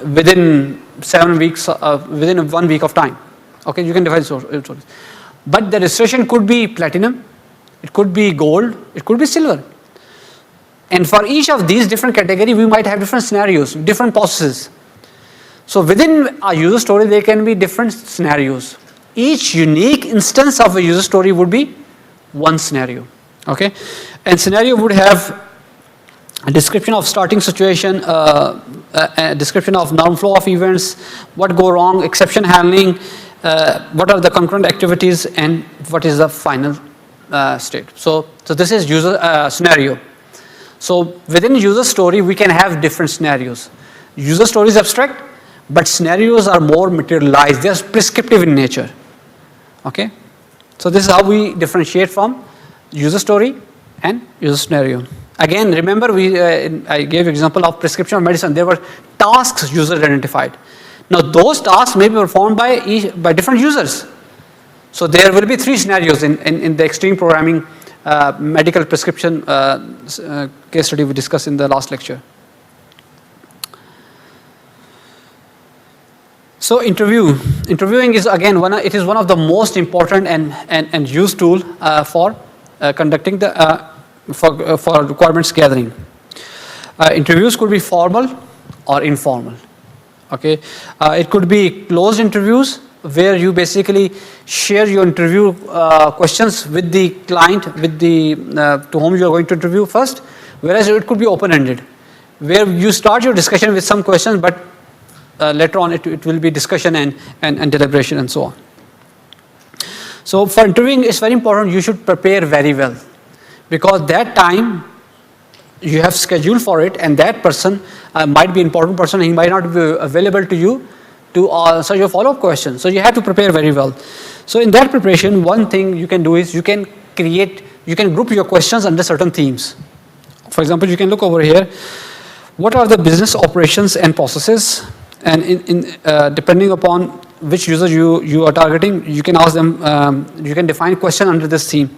within 7 weeks, within 1 week of time. Okay, you can define stories. But the registration could be platinum, it could be gold, it could be silver. And for each of these different categories, we might have different scenarios, different processes. So within a user story, there can be different scenarios. Each unique instance of a user story would be one scenario. Okay, and scenario would have a description of starting situation, a description of norm flow of events, what go wrong, exception handling, what are the concurrent activities, and what is the final state. So this is user scenario. So within user story, we can have different scenarios. User story is abstract, but scenarios are more materialized. They are prescriptive in nature. Okay, so this is how we differentiate from user story and user scenario. Again, remember I gave example of prescription of medicine. There were tasks user identified. Now those tasks may be performed by different users. So there will be 3 scenarios in the extreme programming medical prescription case study we discussed in the last lecture. So interviewing is again it is one of the most important and used tool for conducting the for requirements gathering. Interviews could be formal or informal. Okay, it could be closed interviews where you basically share your interview questions with the client, with the to whom you are going to interview first. Whereas it could be open-ended, where you start your discussion with some questions, but later on it will be discussion and deliberation and so on. So for interviewing, it's very important you should prepare very well, because that time you have scheduled for it, and that person might be an important person, he might not be available to you to answer your follow-up questions. So you have to prepare very well. So in that preparation, one thing you can do is you can group your questions under certain themes. For example, you can look over here. What are the business operations and processes? And depending upon which user you are targeting, you can ask them, you can define question under this theme.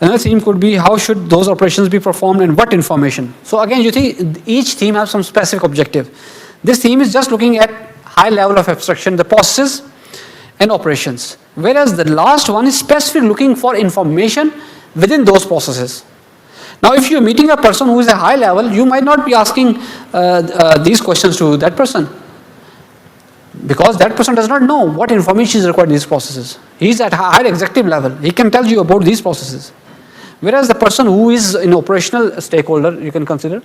Another theme could be how should those operations be performed and what information. So again, you think each theme has some specific objective. This theme is just looking at high level of abstraction, the processes and operations. Whereas the last one is specifically looking for information within those processes. Now, if you're meeting a person who is a high level, you might not be asking these questions to that person, because that person does not know what information is required in these processes. He's at high executive level. He can tell you about these processes. Whereas the person who is an operational stakeholder, you can consider,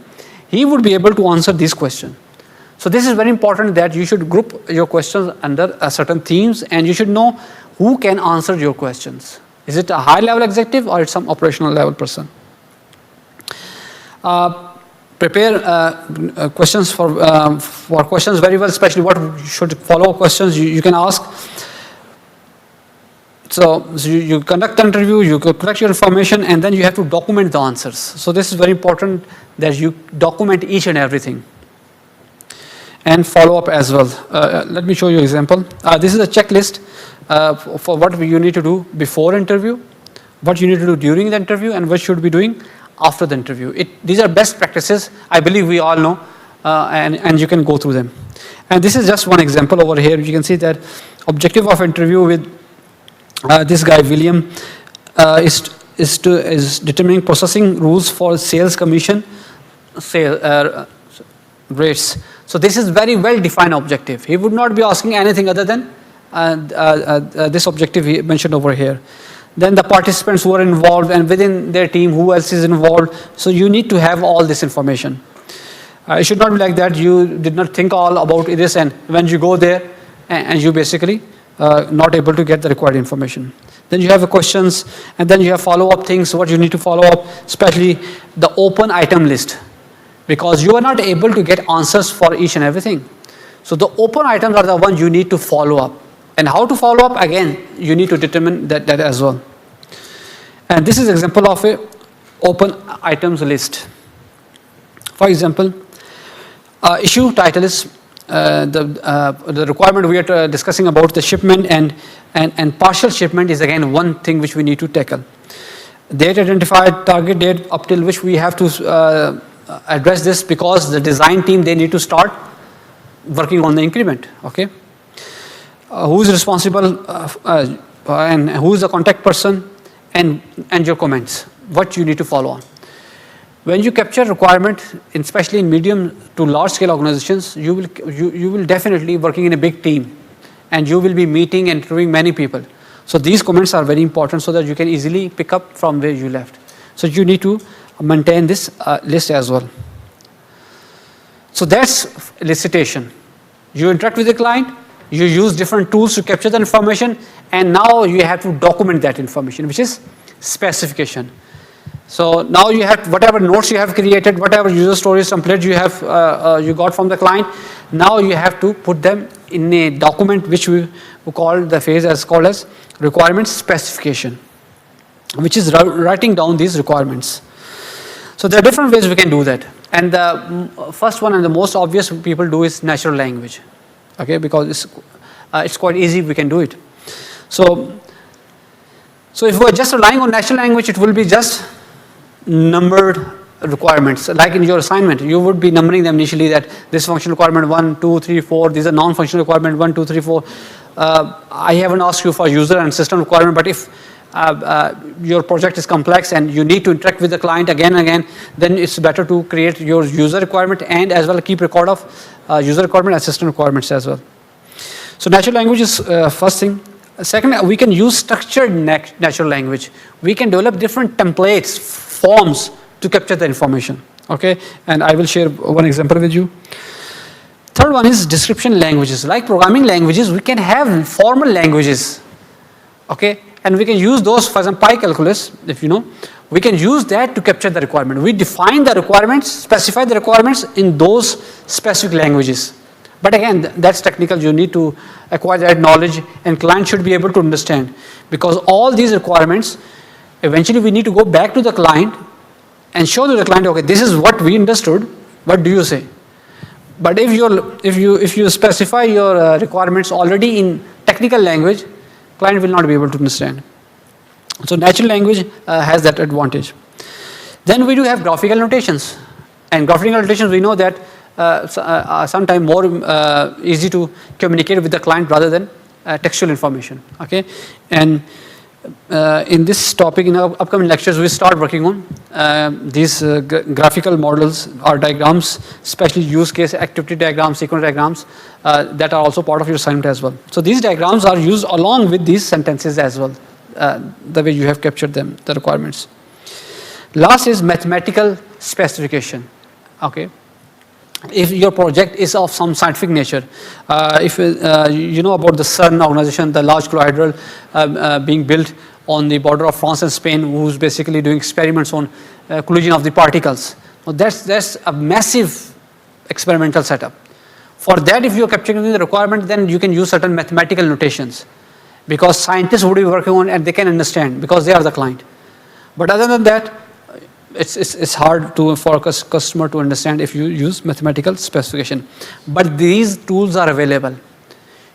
he would be able to answer these questions. So this is very important, that you should group your questions under certain themes, and you should know who can answer your questions. Is it a high level executive or it's some operational level person? Prepare questions for questions very well, especially what should follow questions you can ask. So you conduct an interview, you collect your information, and then you have to document the answers. So this is very important, that you document each and everything. And follow up as well. Let me show you an example. This is a checklist for what you need to do before interview, what you need to do during the interview, and what you should be doing after the interview. These are best practices, I believe we all know, and you can go through them. And this is just one example over here. You can see that objective of interview with this guy William is determining processing rules for sales commission rates. So this is very well defined objective. He would not be asking anything other than this objective he mentioned over here. Then the participants who are involved, and within their team, who else is involved. So you need to have all this information. It should not be like that you did not think all about this, and when you go there and you basically not able to get the required information. Then you have questions, and then you have follow-up things, what you need to follow up, especially the open item list, because you are not able to get answers for each and everything. So the open items are the ones you need to follow up. And how to follow up, again, you need to determine that as well. And this is an example of a open items list. For example, issue title is the requirement we are discussing about the shipment, and partial shipment is again one thing which we need to tackle. Date identified, target date up till which we have to address this, because the design team, they need to start working on the increment. Okay. Who is responsible and who is the contact person, and your comments, what you need to follow on. When you capture requirement, especially in medium to large scale organizations, you will definitely working in a big team, and you will be meeting and interviewing many people. So these comments are very important, so that you can easily pick up from where you left. So you need to maintain this list as well. So that's elicitation. You interact with the client, you use different tools to capture the information, and now you have to document that information, which is specification. So now you have whatever notes you have created, whatever user stories, templates you have you got from the client. Now you have to put them in a document, which we call the phase as called as requirement specification, which is writing down these requirements. So there are different ways we can do that. And the first one and the most obvious people do is natural language. Okay, because it's quite easy, we can do it. So if we're just relying on natural language, it will be just numbered requirements. Like in your assignment, you would be numbering them initially, that this function requirement 1, 2, 3, 4, these are non-functional requirement 1, 2, 3, 4. I haven't asked you for user and system requirement, but if your project is complex and you need to interact with the client again and again, then it's better to create your user requirement and as well keep record of user requirement and system requirements as well. So natural language is first thing. Second, we can use structured natural language. We can develop different templates, forms to capture the information. Okay, and I will share one example with you. Third one is description languages. Like programming languages, we can have formal languages. Okay, and we can use those, for example, PyCalculus, if you know, we can use that to capture the requirement. We define the requirements, specify the requirements in those specific languages. But again, that's technical. You need to acquire that knowledge, and client should be able to understand, because all these requirements, eventually we need to go back to the client and show to the client, okay, this is what we understood. What do you say? But if you specify your requirements already in technical language, client will not be able to understand. So natural language has that advantage. Then we do have graphical notations, and graphical notations we know that sometimes more easy to communicate with the client rather than textual information. Okay, and in this topic, in our upcoming lectures, we start working on these graphical models or diagrams, especially use case activity diagrams, sequence diagrams, that are also part of your assignment as well. So these diagrams are used along with these sentences as well, the way you have captured them, the requirements. Last is mathematical specification. Okay, if your project is of some scientific nature, if you know about the CERN organization, the large collider being built on the border of France and Spain, who's basically doing experiments on collision of the particles. Well, that's a massive experimental setup. For that, if you're capturing the requirement, then you can use certain mathematical notations, because scientists would be working on and they can understand because they are the client. But other than that, it's hard for a customer to understand if you use mathematical specification. But these tools are available.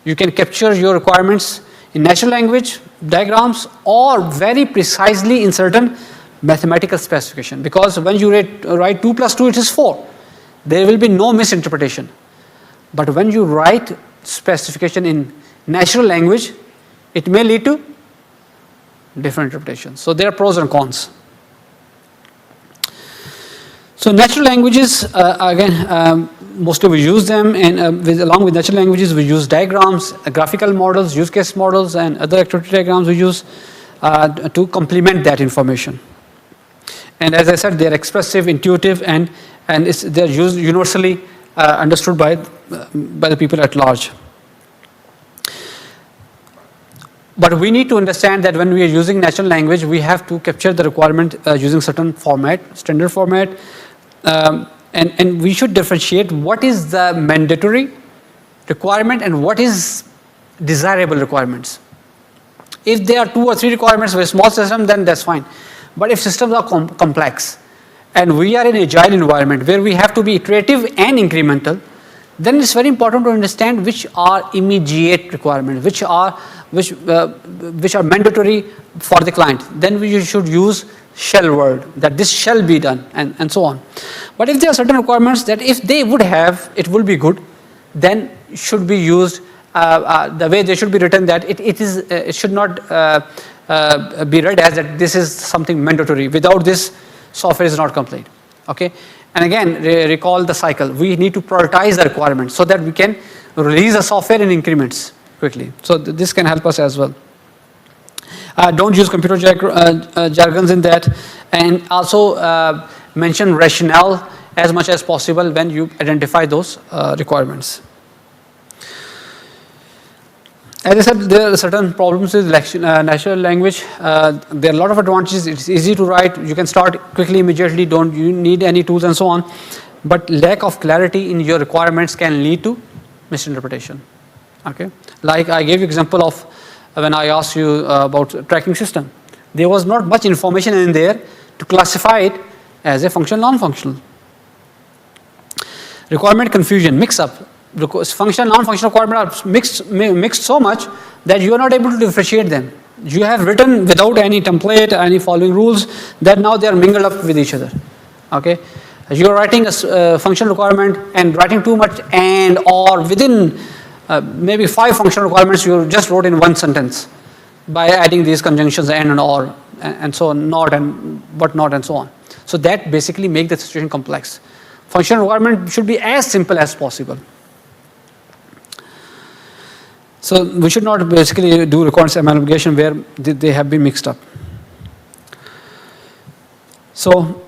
You can capture your requirements in natural language, diagrams, or very precisely in certain mathematical specification. Because when you write 2 + 2, it is 4. There will be no misinterpretation. But when you write specification in natural language, it may lead to different interpretations. So there are pros and cons. So natural languages, again, mostly we use them, and along with natural languages, we use diagrams, graphical models, use case models, and other activity diagrams we use to complement that information. And as I said, they are expressive, intuitive, and they're used universally understood by the people at large. But we need to understand that when we are using natural language, we have to capture the requirement using certain format, standard format, and we should differentiate what is the mandatory requirement and what is desirable requirements. If there are 2 or 3 requirements for a small system, then that's fine. But if systems are complex and we are in an agile environment where we have to be iterative and incremental, then it's very important to understand which are immediate requirements, which are mandatory for the client. Then we should use shall word, that this shall be done, and so on. But if there are certain requirements that if they would have, it will be good, then should be used the way they should be written, that it should not be read as that this is something mandatory. Without this, software is not complete. Okay, and again, recall the cycle. We need to prioritize the requirements so that we can release the software in increments quickly. So this can help us as well. Don't use computer jargons in that, and also mention rationale as much as possible when you identify those requirements. As I said, there are certain problems with natural language. There are a lot of advantages. It's easy to write. You can start quickly, immediately. Don't you need any tools and so on. But lack of clarity in your requirements can lead to misinterpretation. Okay, like I gave you example of when I asked you about tracking system. There was not much information in there to classify it as a functional, non-functional. Requirement confusion, mix-up. Because functional, non-functional requirements are mixed so much that you are not able to differentiate them. You have written without any template, any following rules, that now they are mingled up with each other. Okay, you are writing a functional requirement and writing too much or within maybe 5 functional requirements you just wrote in one sentence. by adding these conjunctions and or and so on, not and but not and so on. So that basically make the situation complex. Functional requirement should be as simple as possible. So we should not basically do requirements amalgamation where they have been mixed up. So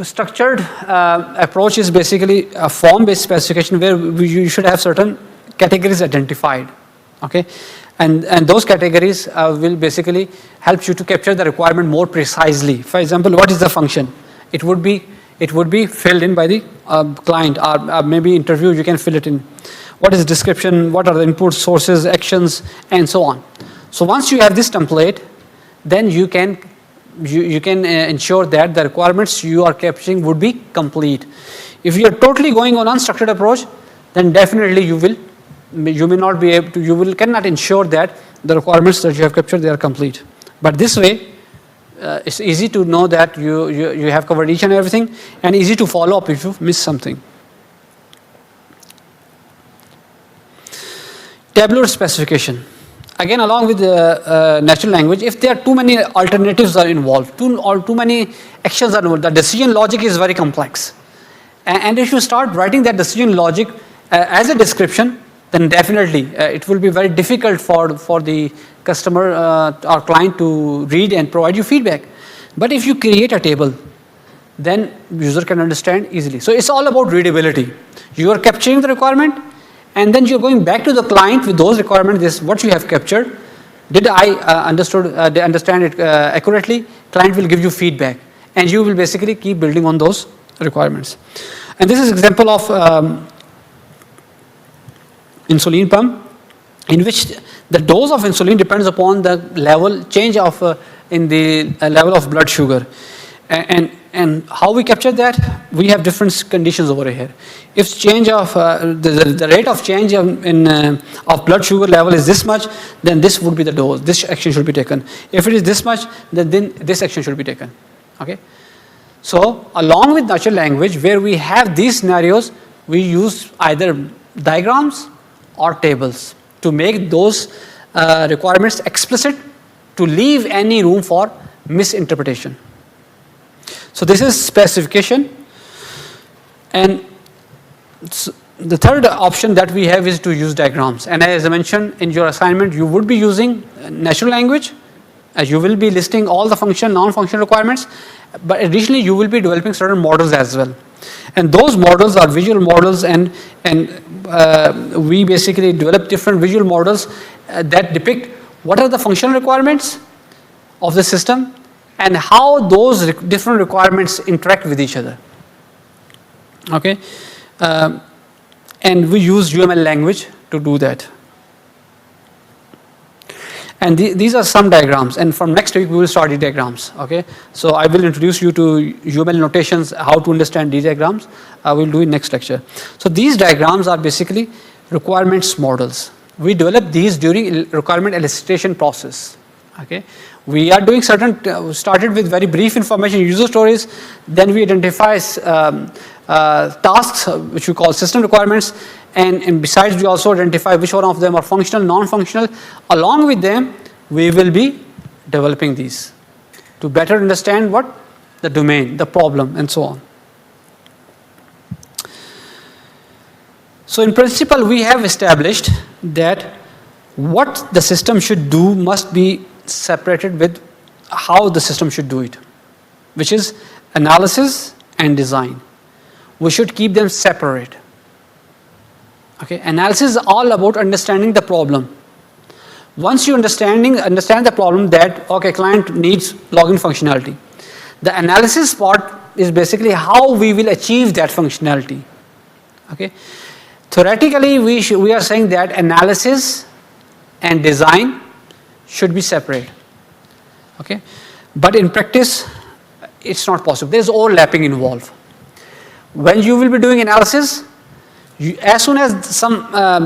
structured approach is basically a form-based specification where you should have certain categories identified, okay, and those categories will basically help you to capture the requirement more precisely. For example, what is the function? It would be filled in by the client, or maybe interview. You can fill it in. What is description? What are the input sources, actions, and so on. So once you have this template, then you can ensure that the requirements you are capturing would be complete. If you are totally going on unstructured approach, then definitely you may not be able to, cannot ensure that the requirements that you have captured, they are complete. But this way, it's easy to know that you have covered each and everything, and easy to follow up if you miss something. Tabular specification. Again, along with the natural language, if there are too many alternatives are involved, too many actions are involved, the decision logic is very complex. And if you start writing that decision logic as a description, then definitely it will be very difficult for the customer or client to read and provide you feedback. But if you create a table, then user can understand easily. So it's all about readability. You are capturing the requirement, and then you're going back to the client with those requirements. This what you have captured. Did I understand it accurately? Client will give you feedback, and you will basically keep building on those requirements. And this is example of insulin pump, in which the dose of insulin depends upon the level change of in the level of blood sugar, and how we capture that, we have different conditions over here. If change of the rate of change of blood sugar level is this much, then this would be the dose. This action should be taken. If it is this much, then this action should be taken. Okay. So along with natural language, where we have these scenarios, we use either diagrams or tables to make those requirements explicit, to leave any room for misinterpretation. So this is specification, and the third option that we have is to use diagrams. And as I mentioned in your assignment, you would be using natural language, as you will be listing all the functional, non-functional requirements, but additionally you will be developing certain models as well. And those models are visual models, and we basically develop different visual models that depict what are the functional requirements of the system and how those different requirements interact with each other. Okay, and we use UML language to do that. And these are some diagrams, and from next week we will start the diagrams. Okay, so I will introduce you to UML notations, how to understand these diagrams. I will do in next lecture. So these diagrams are basically requirements models. We develop these during requirement elicitation process. Okay, we are doing certain, started with very brief information, user stories, then we identify tasks which we call system requirements, and besides we also identify which one of them are functional, non-functional. Along with them, we will be developing these to better understand what the domain, the problem, and so on. So in principle, we have established that what the system should do must be separated with how the system should do it, which is analysis and design. We should keep them separate. Okay, analysis is all about understanding the problem. Once you understand the problem that, okay, client needs login functionality, the analysis part is basically how we will achieve that functionality. Okay, theoretically we are saying that analysis and design should be separate. Okay, but in practice it's not possible. There's overlapping involved. When you will be doing analysis, as soon as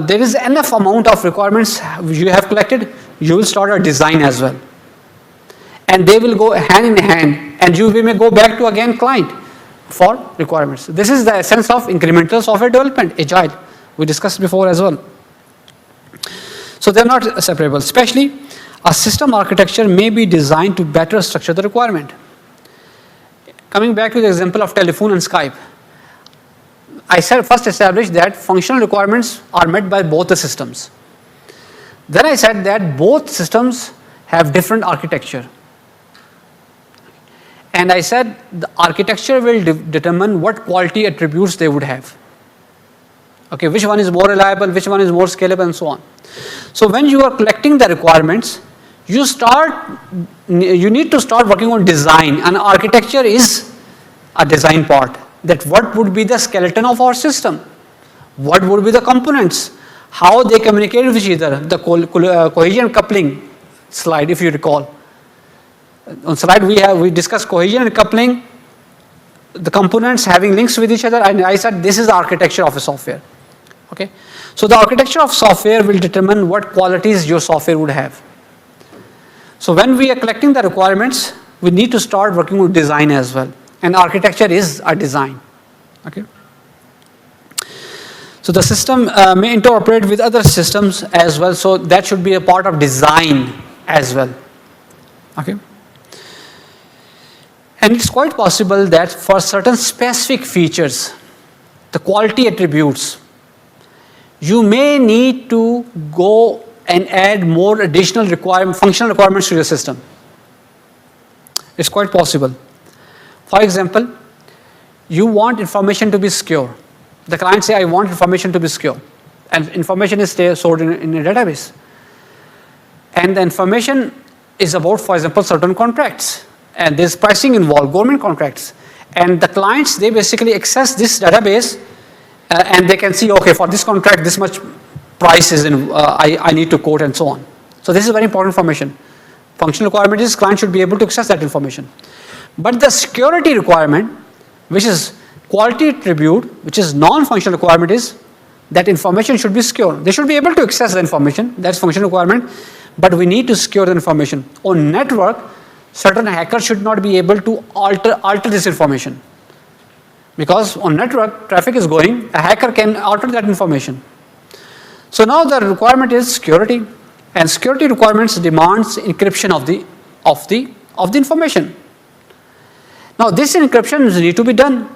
there is enough amount of requirements you have collected, you will start a design as well, and they will go hand in hand, and you may go back to again client for requirements. This is the essence of incremental software development, agile. We discussed before as well. So they're not separable. Especially, a system architecture may be designed to better structure the requirement. Coming back to the example of telephone and Skype, I said first established that functional requirements are met by both the systems. Then I said that both systems have different architecture. And I said the architecture will determine what quality attributes they would have. Okay, which one is more reliable, which one is more scalable, and so on. So when you are collecting the requirements, you need to start working on design, and architecture is a design part. That what would be the skeleton of our system, what would be the components, how they communicate with each other, the cohesion coupling slide, if you recall. On slide we discussed cohesion and coupling, the components having links with each other, and I said this is the architecture of a software. Okay, so the architecture of software will determine what qualities your software would have. So when we are collecting the requirements, we need to start working with design as well, and architecture is a design. Okay. So the system may interoperate with other systems as well, so that should be a part of design as well. Okay. And it's quite possible that for certain specific features, the quality attributes, you may need to go and add more additional functional requirements to your system. It's quite possible. For example, you want information to be secure. The client say, I want information to be secure. And information is stored in a database. And the information is about, for example, certain contracts. And there's pricing involved, government contracts. And the clients, they basically access this database and they can see, okay, for this contract, this much price is I need to quote and so on. So this is very important information. Functional requirement is client should be able to access that information. But the security requirement, which is quality attribute, which is non-functional requirement, is that information should be secure. They should be able to access the information, that's functional requirement, but we need to secure the information. On network, certain hackers should not be able to alter this information. Because on network, traffic is going, a hacker can alter that information. So now the requirement is security, and security requirements demands encryption of the information. Now this encryption need to be done,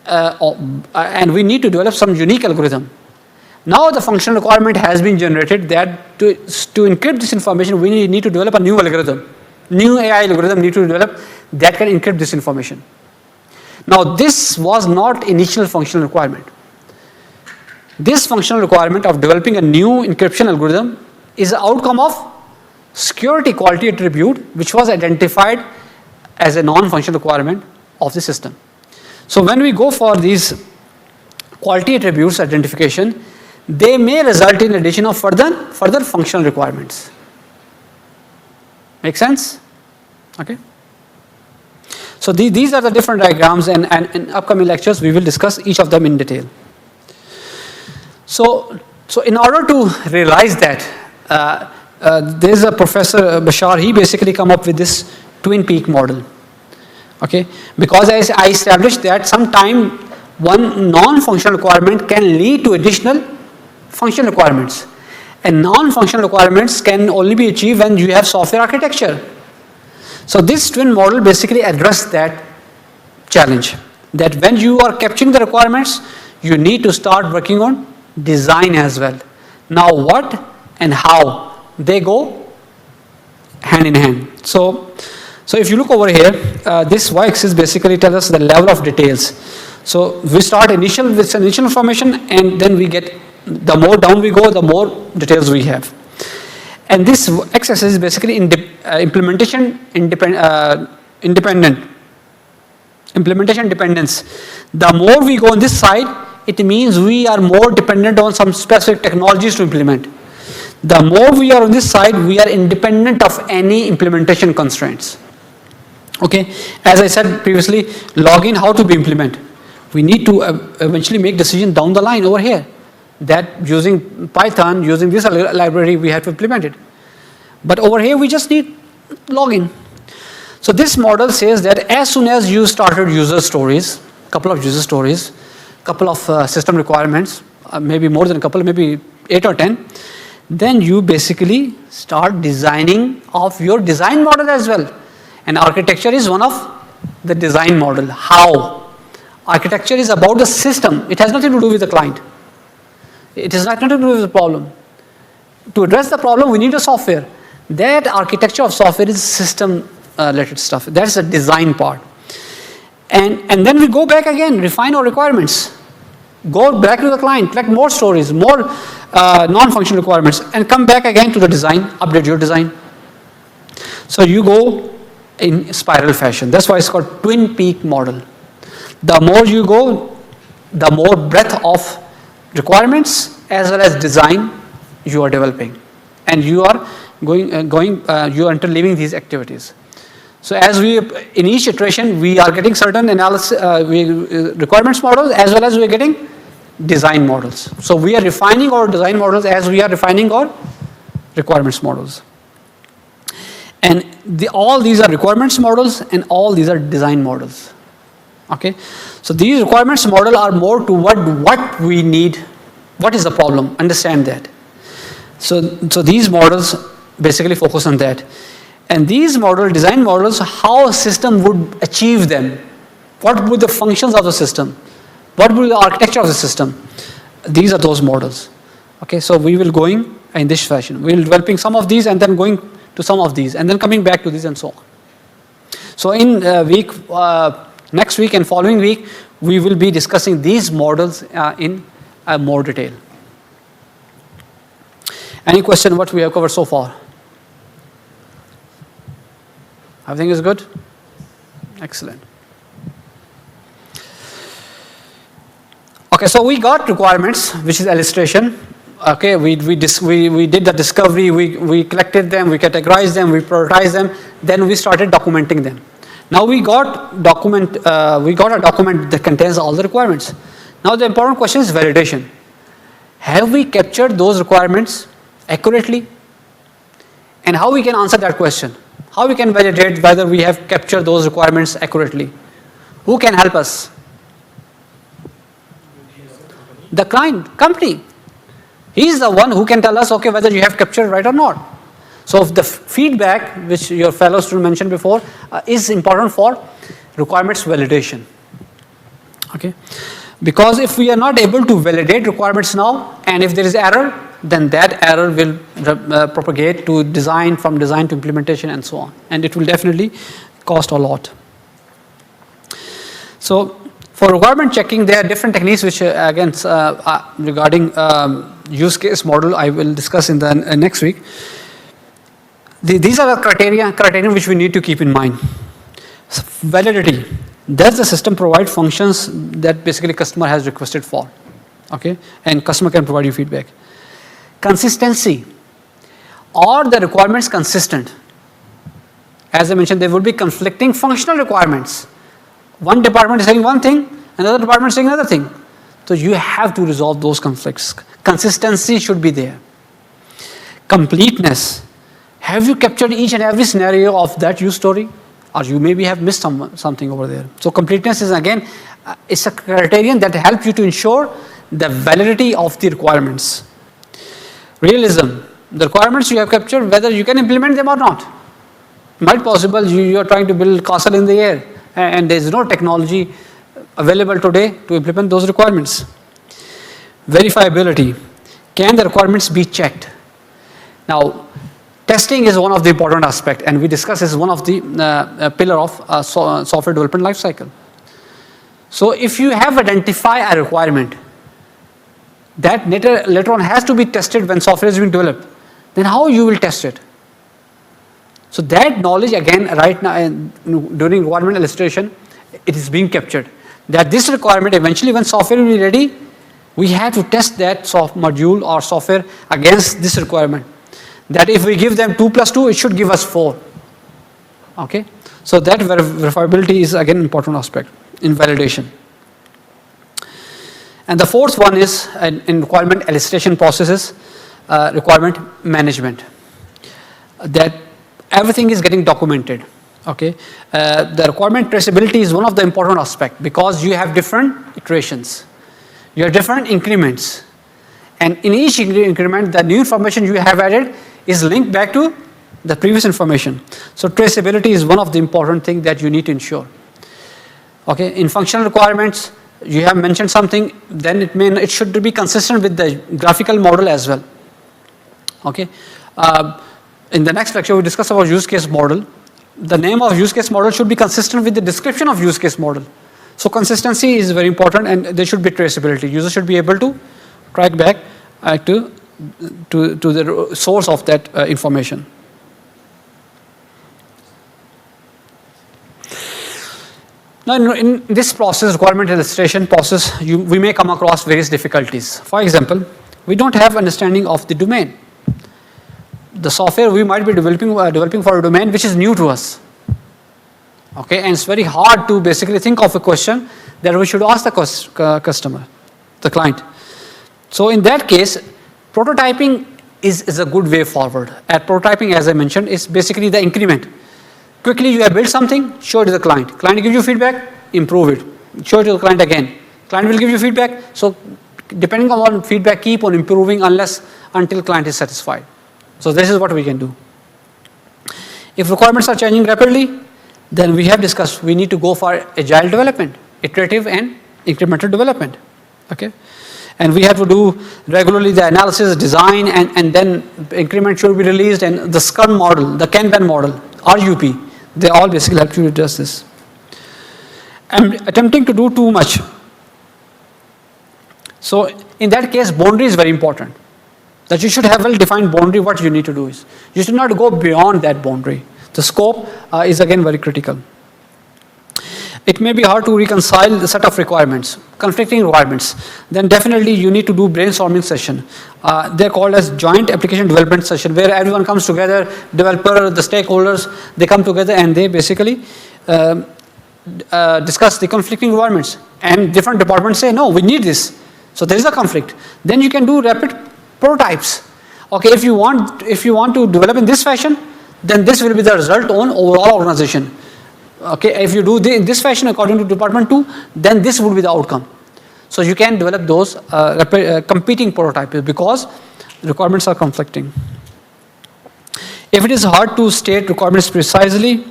and we need to develop some unique algorithm. Now the functional requirement has been generated that to encrypt this information, we need to develop a new algorithm. New AI algorithm need to develop that can encrypt this information. Now this was not initial functional requirement. This functional requirement of developing a new encryption algorithm is an outcome of security quality attribute which was identified as a non-functional requirement of the system. So when we go for these quality attributes identification, they may result in addition of further functional requirements. Make sense? Okay. So these are the different diagrams, and in upcoming lectures we will discuss each of them in detail. So in order to realize that, there is a Professor Bashar, he basically come up with this twin peak model. Okay, because I established that sometime one non-functional requirement can lead to additional functional requirements, and non-functional requirements can only be achieved when you have software architecture. So this twin model basically addressed that challenge, that when you are capturing the requirements, you need to start working on design as well. Now what and how, they go hand in hand. So if you look over here, this y-axis basically tells us the level of details. So we start with initial information, and then we get, the more down we go, the more details we have. And this x-axis is basically implementation dependence. The more we go on this side, it means we are more dependent on some specific technologies to implement. The more we are on this side, we are independent of any implementation constraints. Okay, as I said previously, login, how to be implemented. We need to eventually make decision down the line over here, that using Python, using this library, we have to implement it. But over here, we just need login. So this model says that as soon as you started user stories, couple of user stories, couple of system requirements, maybe more than a couple, maybe 8 or 10, then you basically start designing of your design model as well. And architecture is one of the design model. How? Architecture is about the system. It has nothing to do with the client. It has nothing to do with the problem. To address the problem, we need a software. That architecture of software is system related stuff. That's the design part. And then we go back again, refine our requirements. Go back to the client, collect more stories, more non-functional requirements, and come back again to the design, update your design. So you go in spiral fashion. That's why it's called twin peak model. The more you go, the more breadth of requirements as well as design you are developing, and you are you are interleaving these activities. So as we, in each iteration, we are getting certain analysis, requirements models as well as we are getting design models. So we are refining our design models as we are refining our requirements models. And all these are requirements models and all these are design models. Okay, so these requirements model are more toward what we need, what is the problem, understand that. So these models basically focus on that. And these design models, how a system would achieve them, what would the functions of the system, what would be the architecture of the system. These are those models. Okay, so we will going in this fashion. We will developing some of these and then going to some of these and then coming back to these and so on. So in next week and following week, we will be discussing these models in more detail. Any question what we have covered so far? Everything is good? Excellent. Okay, so we got requirements, which is illustration. Okay, we did the discovery, we collected them, we categorized them, we prioritized them, then we started documenting them. Now we got a document that contains all the requirements. Now the important question is validation. Have we captured those requirements accurately? And how we can answer that question? How we can validate whether we have captured those requirements accurately? Who can help us? The client, company. He is the one who can tell us, okay, whether you have captured right or not. So if the feedback, which your fellow student mentioned before, is important for requirements validation. Okay, because if we are not able to validate requirements now, and if there is error, then that error will propagate to design, from design to implementation and so on, and it will definitely cost a lot. So for requirement checking, there are different techniques which again regarding use case model I will discuss in the next week. These are the criteria which we need to keep in mind. Validity. Does the system provide functions that basically customer has requested for? Okay, and customer can provide you feedback. Consistency. Are the requirements consistent? As I mentioned, there will be conflicting functional requirements. One department is saying one thing, another department is saying another thing. So you have to resolve those conflicts. Consistency should be there. Completeness. Have you captured each and every scenario of that use story? Or you maybe have missed something over there. So completeness is again, it's a criterion that helps you to ensure the validity of the requirements. Realism. The requirements you have captured, whether you can implement them or not. Might possible you are trying to build castle in the air and there is no technology available today to implement those requirements. Verifiability. Can the requirements be checked? Now, testing is one of the important aspects, and we discuss as one of the pillar of software development lifecycle. So if you have identified a requirement that later on has to be tested when software is being developed, then how you will test it? So that knowledge again right now during requirement illustration, it is being captured. That this requirement eventually when software will be ready, we have to test that module or software against this requirement. That if we give them 2 plus 2, it should give us 4. Okay, so that verifiability is again an important aspect in validation. And the fourth one is in requirement elicitation processes, requirement management. That everything is getting documented. Okay, the requirement traceability is one of the important aspects because you have different iterations, you have different increments, And in each increment, the new information you have added is linked back to the previous information. So traceability is one of the important things that you need to ensure. Okay, in functional requirements, you have mentioned something, then it should be consistent with the graphical model as well. Okay, in the next lecture we discuss about use case model. The name of use case model should be consistent with the description of use case model. So consistency is very important, and there should be traceability. User should be able to track back to the source of that information. Now, in this process, requirement illustration process, we may come across various difficulties. For example, we don't have understanding of the domain. The software we might be developing for a domain which is new to us. Okay, and it's very hard to basically think of a question that we should ask the customer, the client. So in that case, prototyping is a good way forward. At prototyping, as I mentioned, is basically the increment. Quickly you have built something, show it to the client. Client gives you feedback, improve it. Show it to the client again. Client will give you feedback. So depending on feedback, keep on improving until client is satisfied. So this is what we can do. If requirements are changing rapidly, then we have discussed we need to go for agile development, iterative and incremental development. Okay, and we have to do regularly the analysis, design, and then increment should be released, and the Scrum model, the Kanban model, RUP, they all basically help you to address this. I'm attempting to do too much. So in that case, boundary is very important. That you should have well-defined boundary. What you need to do is you should not go beyond that boundary. The scope is again very critical. It may be hard to reconcile the set of requirements, conflicting requirements. Then definitely you need to do brainstorming session. They're called as joint application development session, where everyone comes together, developer, the stakeholders, they come together and they basically discuss the conflicting requirements. And different departments say, no, we need this. So there is a conflict. Then you can do rapid prototypes. Okay, if you want to develop in this fashion, then this will be the result on overall organization. Okay, if you do in this fashion according to department 2, then this would be the outcome. So you can develop those competing prototypes because requirements are conflicting. If it is hard to state requirements precisely,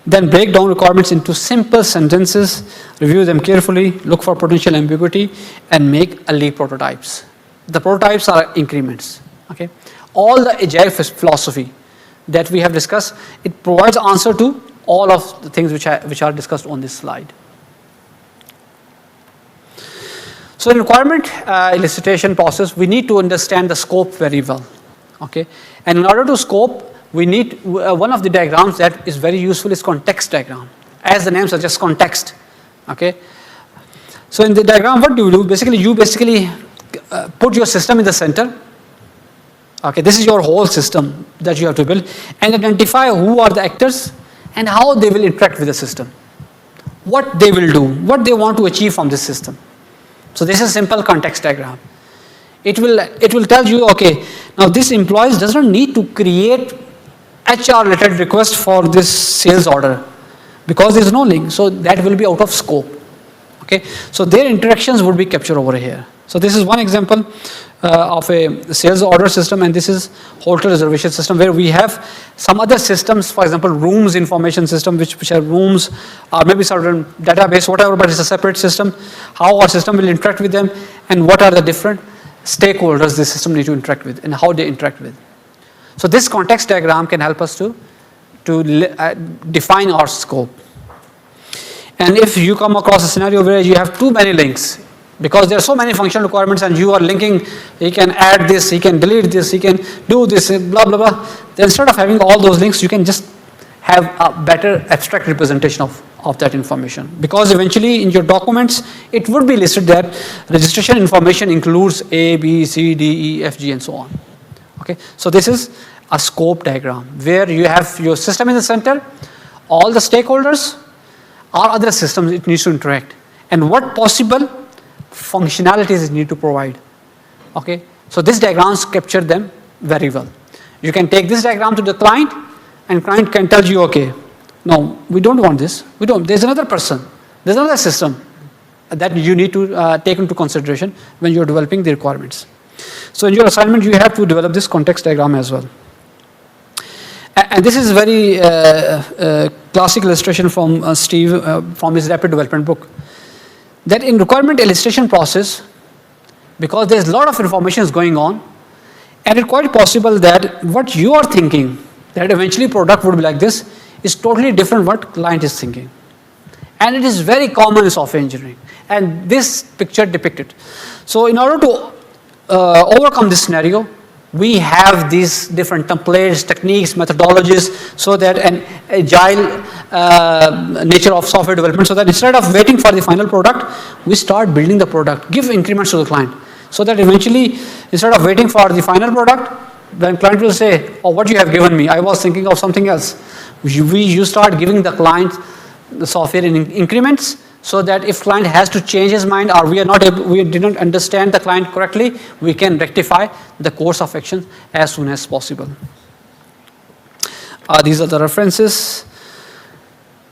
then break down requirements into simple sentences, review them carefully, look for potential ambiguity, and make early prototypes. The prototypes are increments. Okay, all the agile philosophy that we have discussed, it provides answer to all of the things which are discussed on this slide. So in requirement elicitation process, we need to understand the scope very well. Okay, and in order to scope, we need one of the diagrams that is very useful is context diagram. As the name suggests, context. Okay, so in the diagram, what do you do? Basically, you put your system in the center. Okay, this is your whole system that you have to build, and identify who are the actors and how they will interact with the system, what they will do, what they want to achieve from this system. So this is simple context diagram. It will tell you, okay, now this employee does not need to create HR related request for this sales order because there is no link, so that will be out of scope. Okay, so their interactions would be captured over here. So this is one example of a sales order system, and this is hotel reservation system where we have some other systems, for example, rooms information system, which are rooms, or maybe certain database, whatever, but it's a separate system. How our system will interact with them, and what are the different stakeholders this system need to interact with, and how they interact with. So this context diagram can help us to define our scope. And if you come across a scenario where you have too many links, because there are so many functional requirements and you are linking, he can add this, he can delete this, he can do this, blah, blah, blah. Then instead of having all those links, you can just have a better abstract representation of that information. Because eventually in your documents, it would be listed that registration information includes A, B, C, D, E, F, G, and so on. Okay, so this is a scope diagram where you have your system in the center, all the stakeholders, or other systems it needs to interact, and what possible functionalities it need to provide. Okay, so these diagrams capture them very well. You can take this diagram to the client, and client can tell you, okay, no, we don't want this. We don't. There's another person. There's another system that you need to take into consideration when you're developing the requirements. So in your assignment, you have to develop this context diagram as well. And this is very classic illustration from Steve from his rapid development book. That in requirement elicitation process, because there's a lot of information is going on, and it's quite possible that what you are thinking, that eventually product would be like this, is totally different what client is thinking. And it is very common in software engineering. And this picture depicted. So in order to overcome this scenario, we have these different templates, techniques, methodologies, so that an agile nature of software development, so that instead of waiting for the final product, we start building the product, give increments to the client, so that eventually, instead of waiting for the final product, then client will say, oh, what you have given me, I was thinking of something else. You start giving the client the software in increments, so that if client has to change his mind, or we did not understand the client correctly, we can rectify the course of action as soon as possible. These are the references.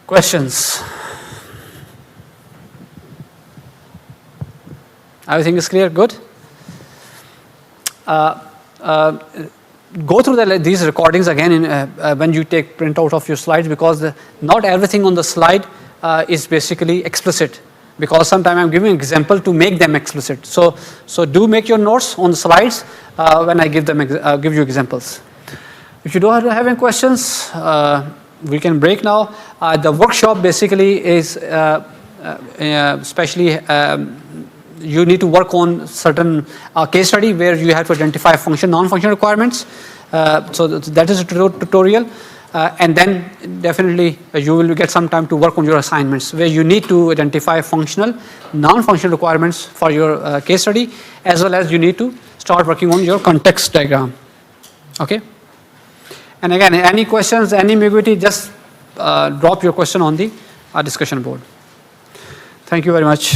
Questions? Everything is clear? Good. Go through these recordings again when you take printout of your slides, because not everything on the slide is basically explicit, because sometimes I'm giving an example to make them explicit. So do make your notes on the slides when I give you examples. If you don't have any questions, we can break now. The workshop basically is especially you need to work on certain case study where you have to identify function, non-function requirements. So that is a tutorial. And then definitely you will get some time to work on your assignments, where you need to identify functional, non-functional requirements for your case study, as well as you need to start working on your context diagram. Okay? And again, any questions, any ambiguity, just drop your question on the discussion board. Thank you very much.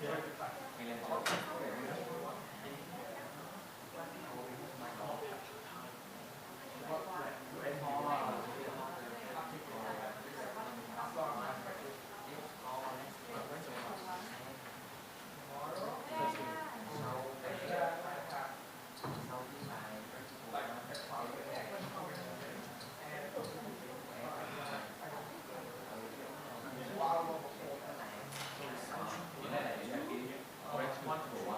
Cái này là cái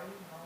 why not